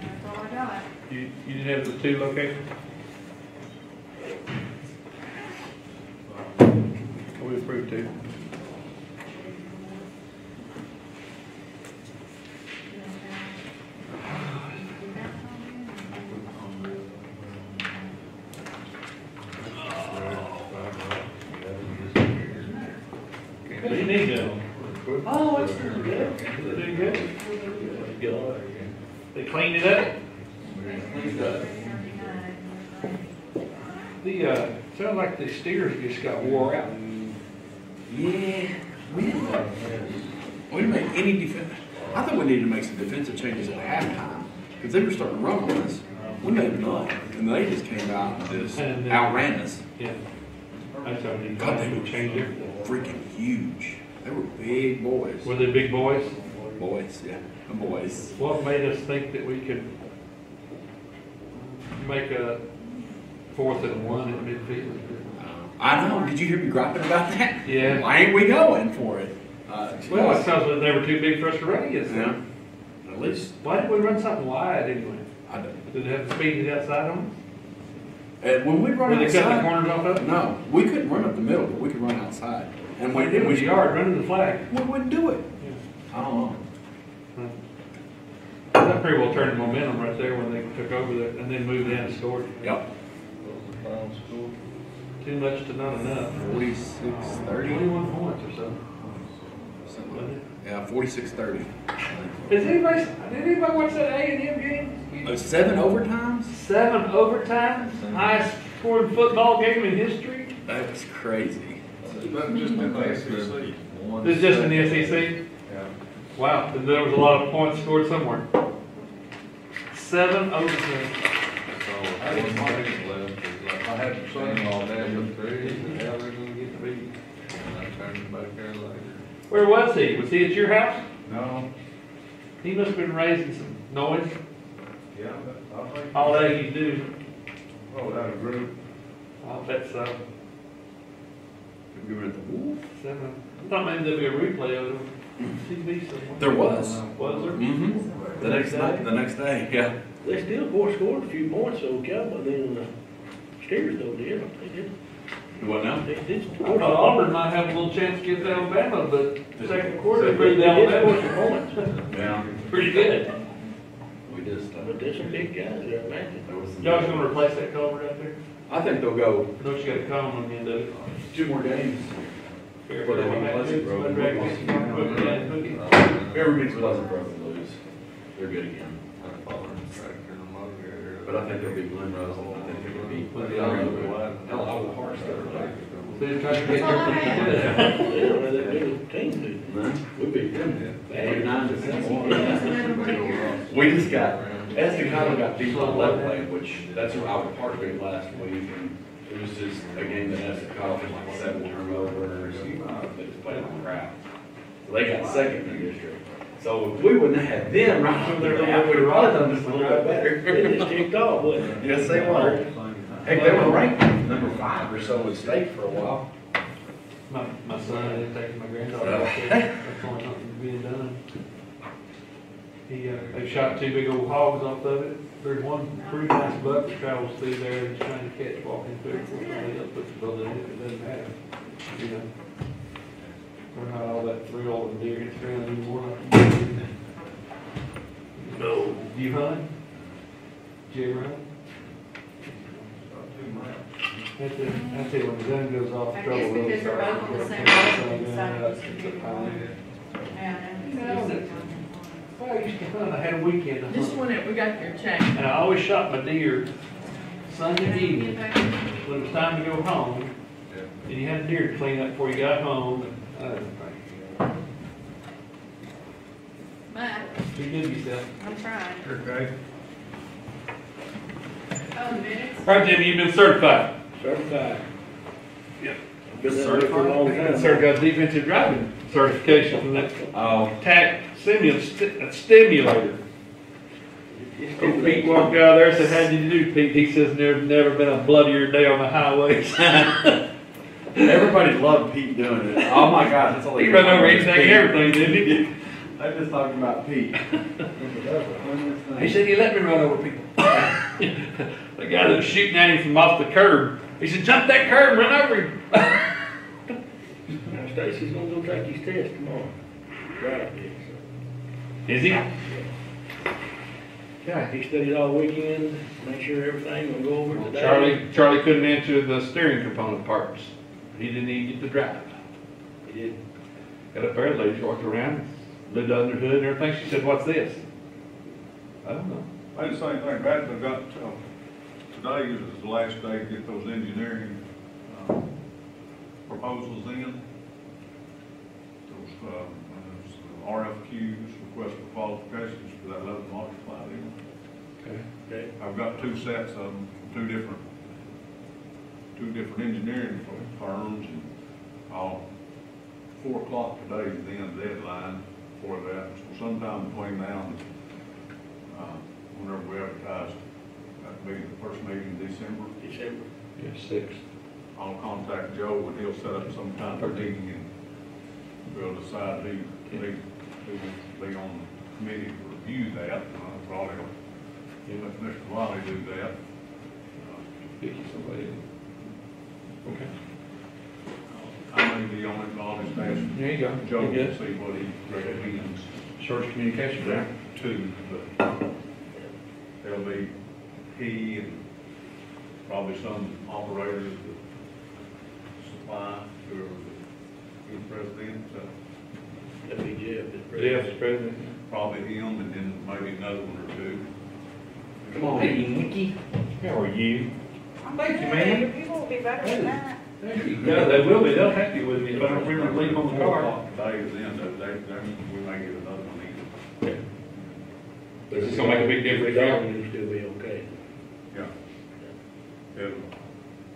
That's all I got. You didn't have the 2 locations? We approved 2. What do you need, Joe? Oh, it's pretty good. Doing good? They cleaned it up? Sounds like the steers just got wore out. Yeah, we didn't make any defense. I thought we needed to make some defensive changes at halftime because they were starting to run on us. We made none, and they just came out and just outran us. Yeah. I thought God, they would were change it. freaking huge. They were big boys. Were they big boys? Boys, yeah, boys. What made us think that we could make a 4th and 1 at midfield? I know. Did you hear me griping about that? Yeah. Why ain't we going for it? Well, it's because they were too big for us to run against them. Yeah. At least Why did we run something wide anyway? I don't. Did it have the speed outside on them? When we run Were they cutting the outside, corners off of it? no, we couldn't run up the middle, but we could run outside. And We did with the yard, running the flag. we wouldn't do it. I don't know. That pretty well turned the momentum right there when they took over there and then moved in and scored. Yep. Too much to not enough. 46-30. 21 points or so. Yeah, 46-30. Did anybody watch that A&M game? 7 overtimes? 7 overtimes, highest scoring football game in history. That was crazy. Just in the SEC. This is just in the SEC? Yeah. Wow, then there was a lot of points scored somewhere. 7 overtimes. I didn't want it left, I had to sing all day with 3, and how they're gonna get beat. And I turned back there later. Where was he? Was he at your house? No, He must have been raising some noise. yeah, I think. All that you do. Oh, without a group. I'll bet so. We were at the Wolf. 7. I thought maybe there'd be a replay of it on TV somewhere. There was. Was there? Mm-hmm. The next day, yeah. They still, of course, scored a few points, so Cowboy, then the Steelers though did, they did. What now? They did I score. thought Auburn might have a little chance to get to Alabama, but second quarter, they They beat did Alabama. score some points, Yeah. Pretty good. We just. but there's some big guys there, man. Y'all gonna replace that culvert out there? I think they'll go Don't you got to come on the end of it? 2 more games. Fair. Well, they beat Pleasant Grove. Whoever beats Pleasant Grove will lose. They're good again. I followed the tractor and the motor. But I think they'll beat Glen Rose, and I think they'll beat. Hell, I will harsh their So you're trying to get your They don't have that big a team, do We beat them. they? 89-7. We just got, Estacado got beat by Leveway, which that's who I was part of it last week. And it was just a game that Estacado had like 7 turnovers. They just played like crap. So they got second in the district. So if we wouldn't have had them right over there, we would have probably done just a little bit better. They just kicked off, wasn't it? Yes, they were. Heck, they were ranked number 5 or so in state for a while. My son is taking my granddaughter out there. That's only something being done. They shot 2 big old hogs off of it. There's one pretty nice buck that travels through there and is trying to catch walking through it. Somebody else puts a bullet in it, it doesn't matter. You know, we're not all that thrilled with deer gets around anymore. No. Do you hunt? Do you ever hunt? I tell you, when the gun goes off, I trouble guess really because we're starts. both on the same road. Well, I used to hunt, I had a weekend to Just hunt. when we got your check. And I always shot my deer Sunday evening, when it was time to go home. And you had a deer to clean up before you got home. Matt, Be good to yourself. I'm trying. Okay. Oh, minutes? All right, Jimmy, you've been certified. Certified. Yep. Been that way for a long time. Certified defensive driving certification from that Oh, TAC stimulator. Pete walked out there and said, "How did you do, Pete?" He says, "There's never been a bloodier day on the highways." everybody loved Pete doing it. Oh my gosh, it's only. He ran over anything and everything, didn't he? I'm just talking about Pete. He said, "You let me run over people." The guy that was shooting at him from off the curb, he said, "Jump that curb and run over him." Now Stacy's gonna go take his test tomorrow. Right. Is he? Yeah, he studied all weekend, make sure everything will go over today. Charlie couldn't answer the steering component parts. He didn't even get to drive. He did. Got up there, the lady walked around, lived under the hood and everything. She said, "What's this?" I don't know. I just think back, they've got, today is the last day to get those engineering, proposals in. Those, RFQs, request for qualifications for that 11 multiplied in. Okay. I've got two sets of them, two different engineering firms, and 4 o'clock today is the end deadline for that. So sometime between now and, whenever we advertise, that'll be the first meeting in December. Yeah, 6. I'll contact Joe and he'll set up some kind of meeting and we'll decide who will be on the committee to review that. Probably let Mr. Wiley do that. Pick somebody. Okay. I may be on it, I'll just ask There you go. Joe Good. to see what he recommends. Short communication there. Two, but there'll be he and probably some operators that supply whoever the president, so That'd be Jeff, the Jeff is president. president. probably him and then maybe another one or two. Come on, hey, Nikki. How are you? Thank you, man. People will be better than that. Yeah, they will be. They'll have to with me if I don't remember to leave on the 4 car. o'clock today is the end of the day, we may get another one in. But It's gonna make a big difference. It'll still be okay. Yeah.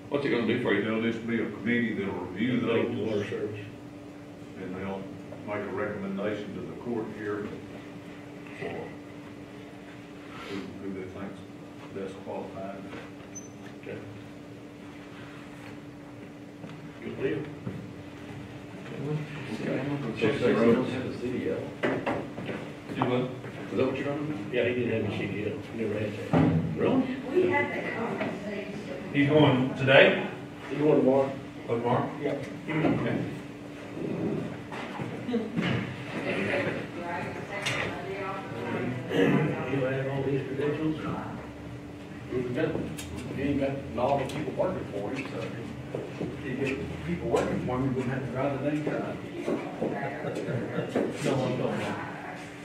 What's it gonna do for you? There'll just be a committee that'll review Take the water those, service. and they'll make a recommendation to the court here for who they think's best qualified. Okay. Good deal. Check the roads. Do what? Is that what you're gonna do? Yeah, he didn't have a CDL, never had that. Really? We had that conversation. He's going today? You going tomorrow? Or tomorrow? Yeah. Okay. You have all these credentials? We've got, you ain't got all the people working for him, so if you get people working for him, you're gonna have to drive the dang truck. No, I'm going.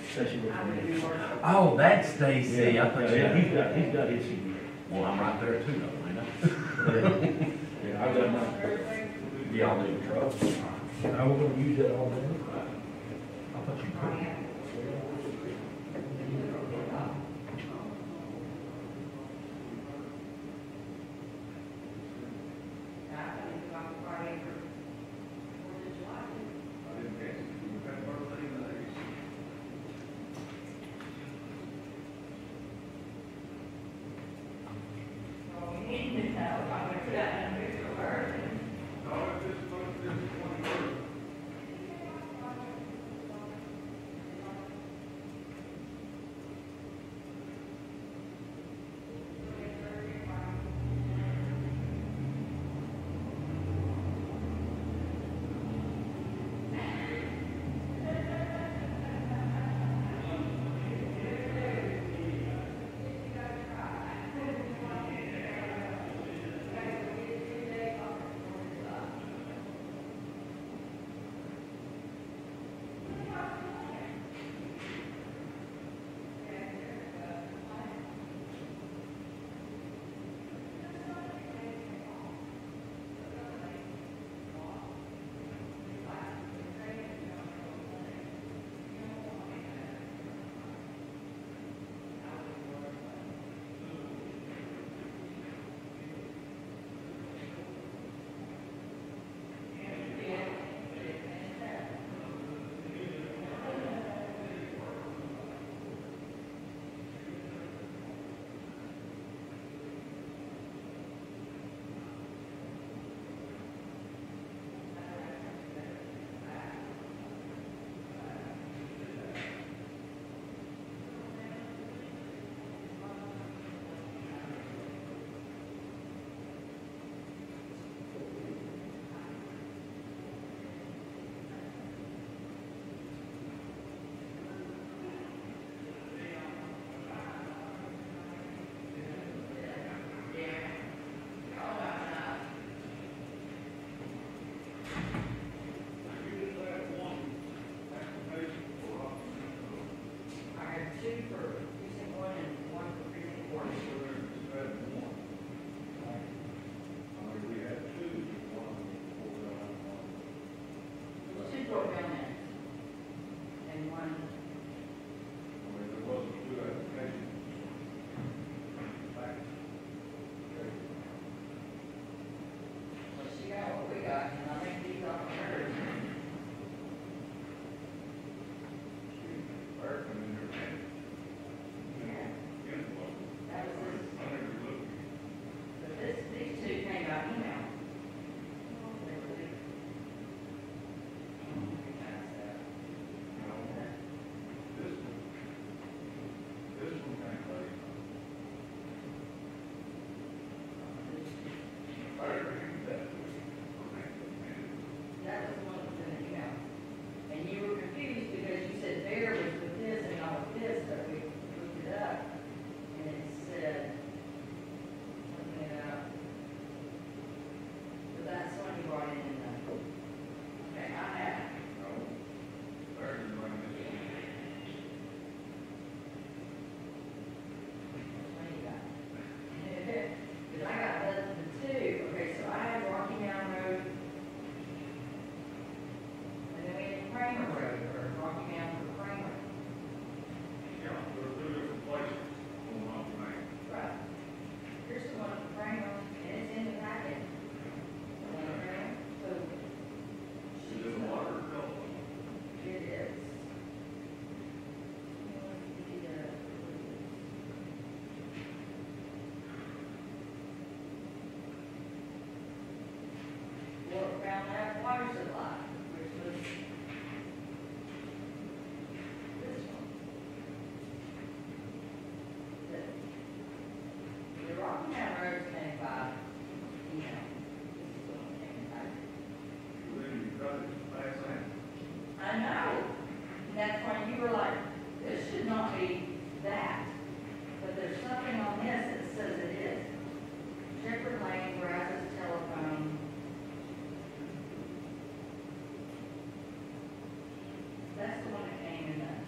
Especially with me. Oh, that's Stacy, I thought Yeah, he's got his CDL. Well, I'm right there too, though, ain't I? Yeah, I've got mine. Y'all need a truck. I was gonna use that all day. I thought you could. That was the one that was in the email. And you were confused because you said there was with this and not with this, but we looked it up. And it said, something about, but that's the one you brought in the, okay, I have. Because I got the two. Okay, so I have Rocky Mountain Road. And then we have Kramer Road, or Rocky Mountain to Kramer. Yeah, there are two different places on Rocky Mountain. Right. Here's the one for Kramer, and it's in the packet. Okay, so. Is it a water bill? It is. Water found that water supply, which was this one. The Rocky Mountain Road came by, you know, this is what came by. Then you cut it last night. I know. And that's why you were like, this should not be that. But there's something on this that says it is. Shepherd Lane, Brazos Telephone. That's the one that came in there.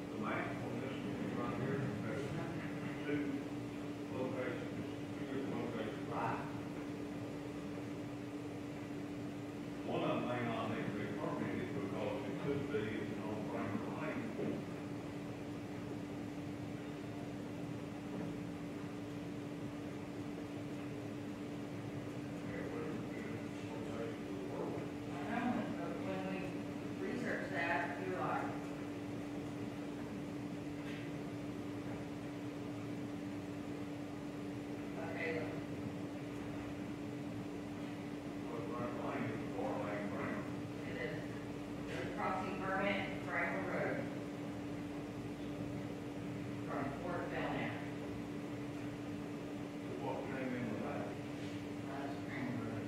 The map on this one right here, that's two locations, two different locations. Right. One of them may not need to be permitted because it could be on Kramer Lane. I know, but when we researched that, we were like, okay, look. But Kramer Lane is far lane Kramer. It is. There's a crossing permit, Kramer Road. From Fort Belknap. What came in with that? That's Kramer Road.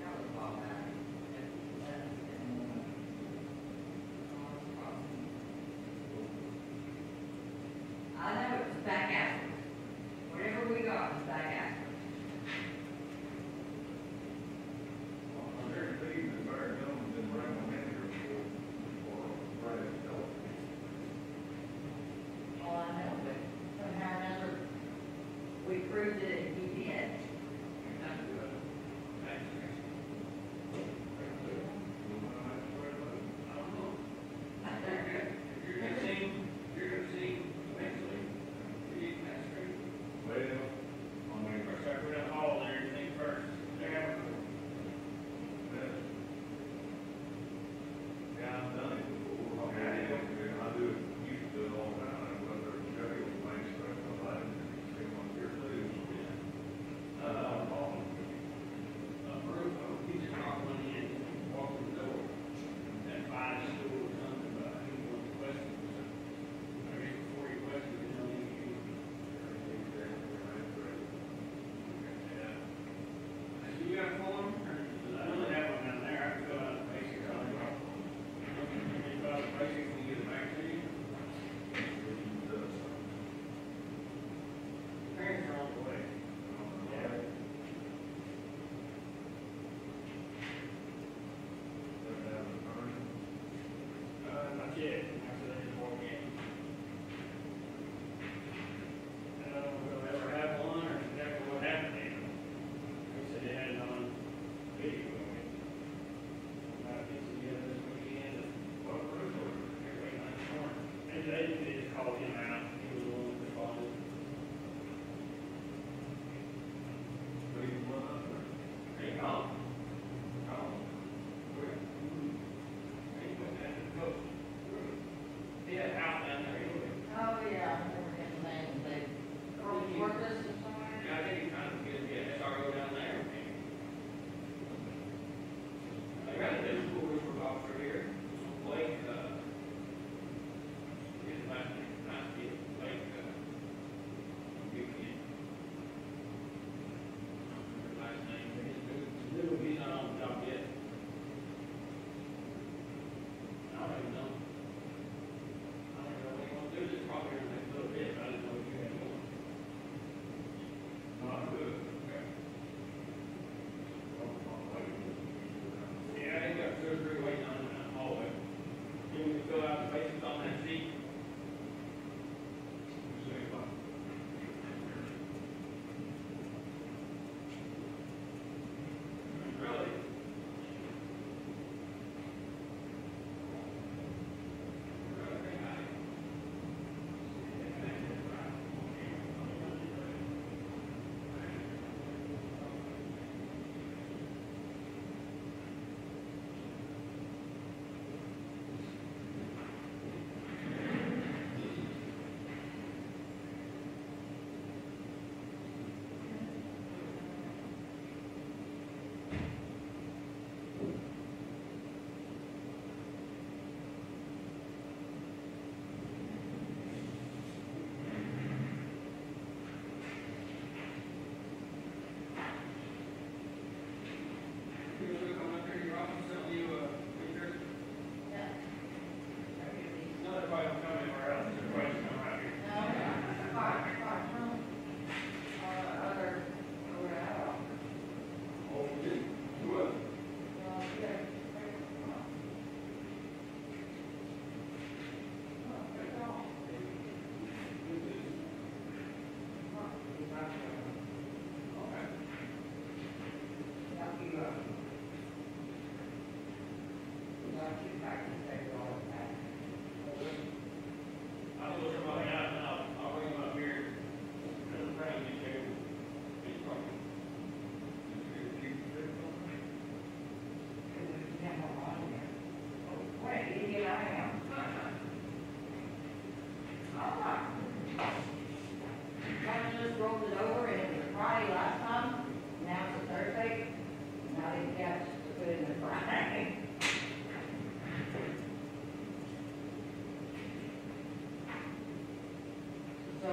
That was about that. I know it was back after. Whatever we got was back after. I guarantee that Barry Jones didn't bring them in here for Brad's telephone. All I know, but somehow or another, we proved it and he did. Well, I mean,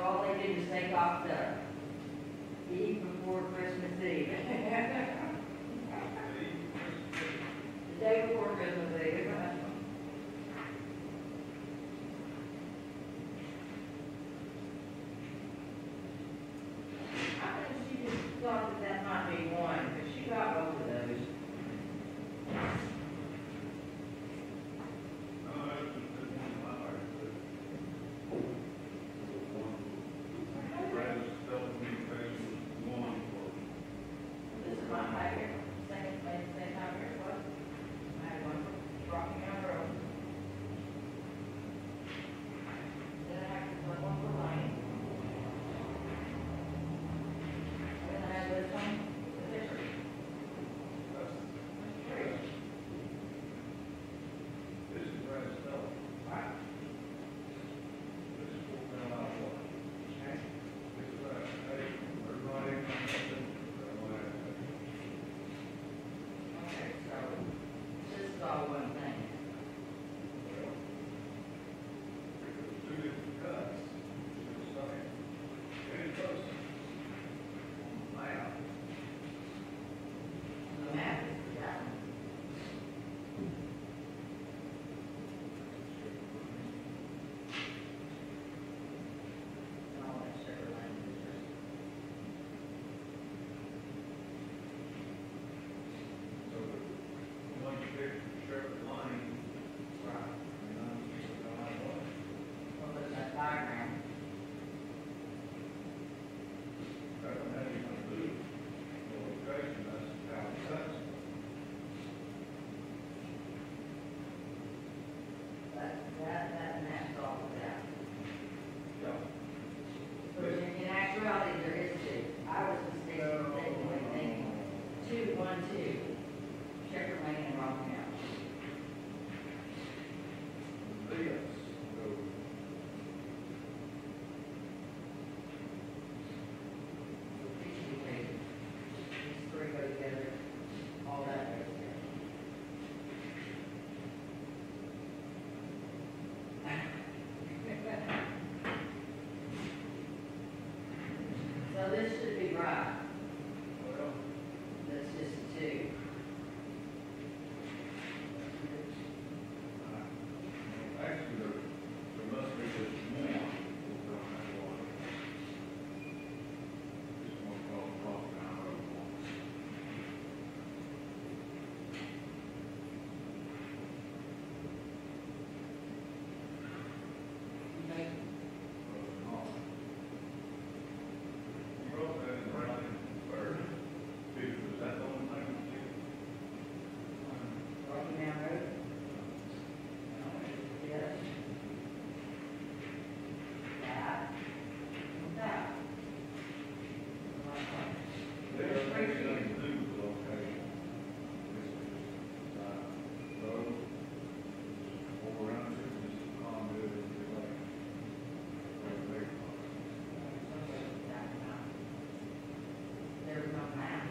all they did was take off the eve before Christmas Eve. The day before Christmas Eve. I think she just thought that that might be one, but she got both of those. This is my favorite, second place, same time here it was. I had one for Rocky Mountain Road. Then I had one for Lane. And then I had this one, the Fisher. This is right stuff. Right. This is what we're not for. This is right. Hey, everybody, Okay, so this is all one thing. two different cuts. It's the same. Any close? Wow. The map is that one. And all that sugar language. So the one you picked for Sherwood Lane, right, What was that diagram? that one had anything to do with the location, that's how it cuts. That maps all of that. Yeah. So in actuality, there is two. I was mistaken thinking 212, Shepherd Lane and Rocky Mountain. This, so These three go together, all that goes together. So this should be right. well, That's just a two. actually, there must be just one. This one called Rock Mountain Road. Okay. You wrote that in writing first. Was that the only thing you did? Rocky Mountain Road. Yes. That. That. There's nothing to do with the location. This is, road, over around it, this is conduit, it's like, There's no map.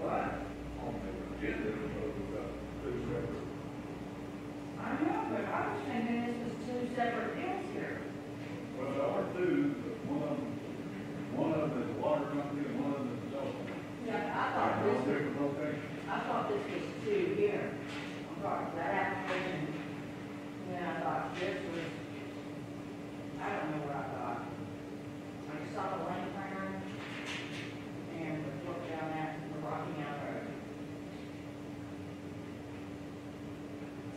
What? I know, but I was thinking this was two separate deals here. Well, there are two, but one of them is a water company and one of them is a telephone. Yeah, I thought They're all this was, different locations. I thought this was two here. I thought that application, yeah, I thought this was, I don't know what I thought. I saw the lane planner and looked down at the Rocky Mountain Road.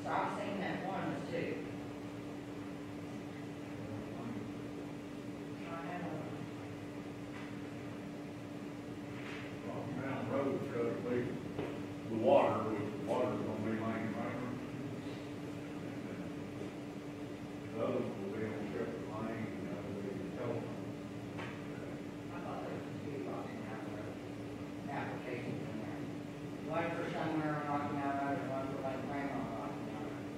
So I'm saying that one was two. I have a Rocky Mountain Road, because the water, with the water gonna be laying right somewhere on Rocky Mountain Road, and one for like grandma on Rocky Mountain Road.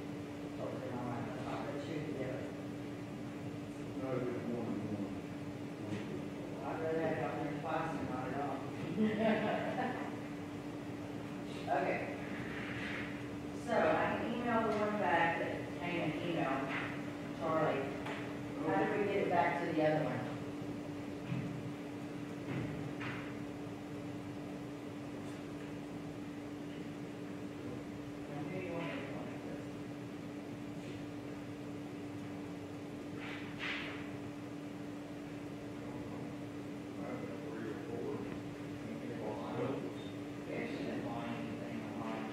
So, you know, that's not what should be given. I'd rather have it out there twice than not at all. Okay. So I can email the one back that came in email, Charlie. How do we get it back to the other one? Now, who do you want to go with this? Actually, didn't find anything online.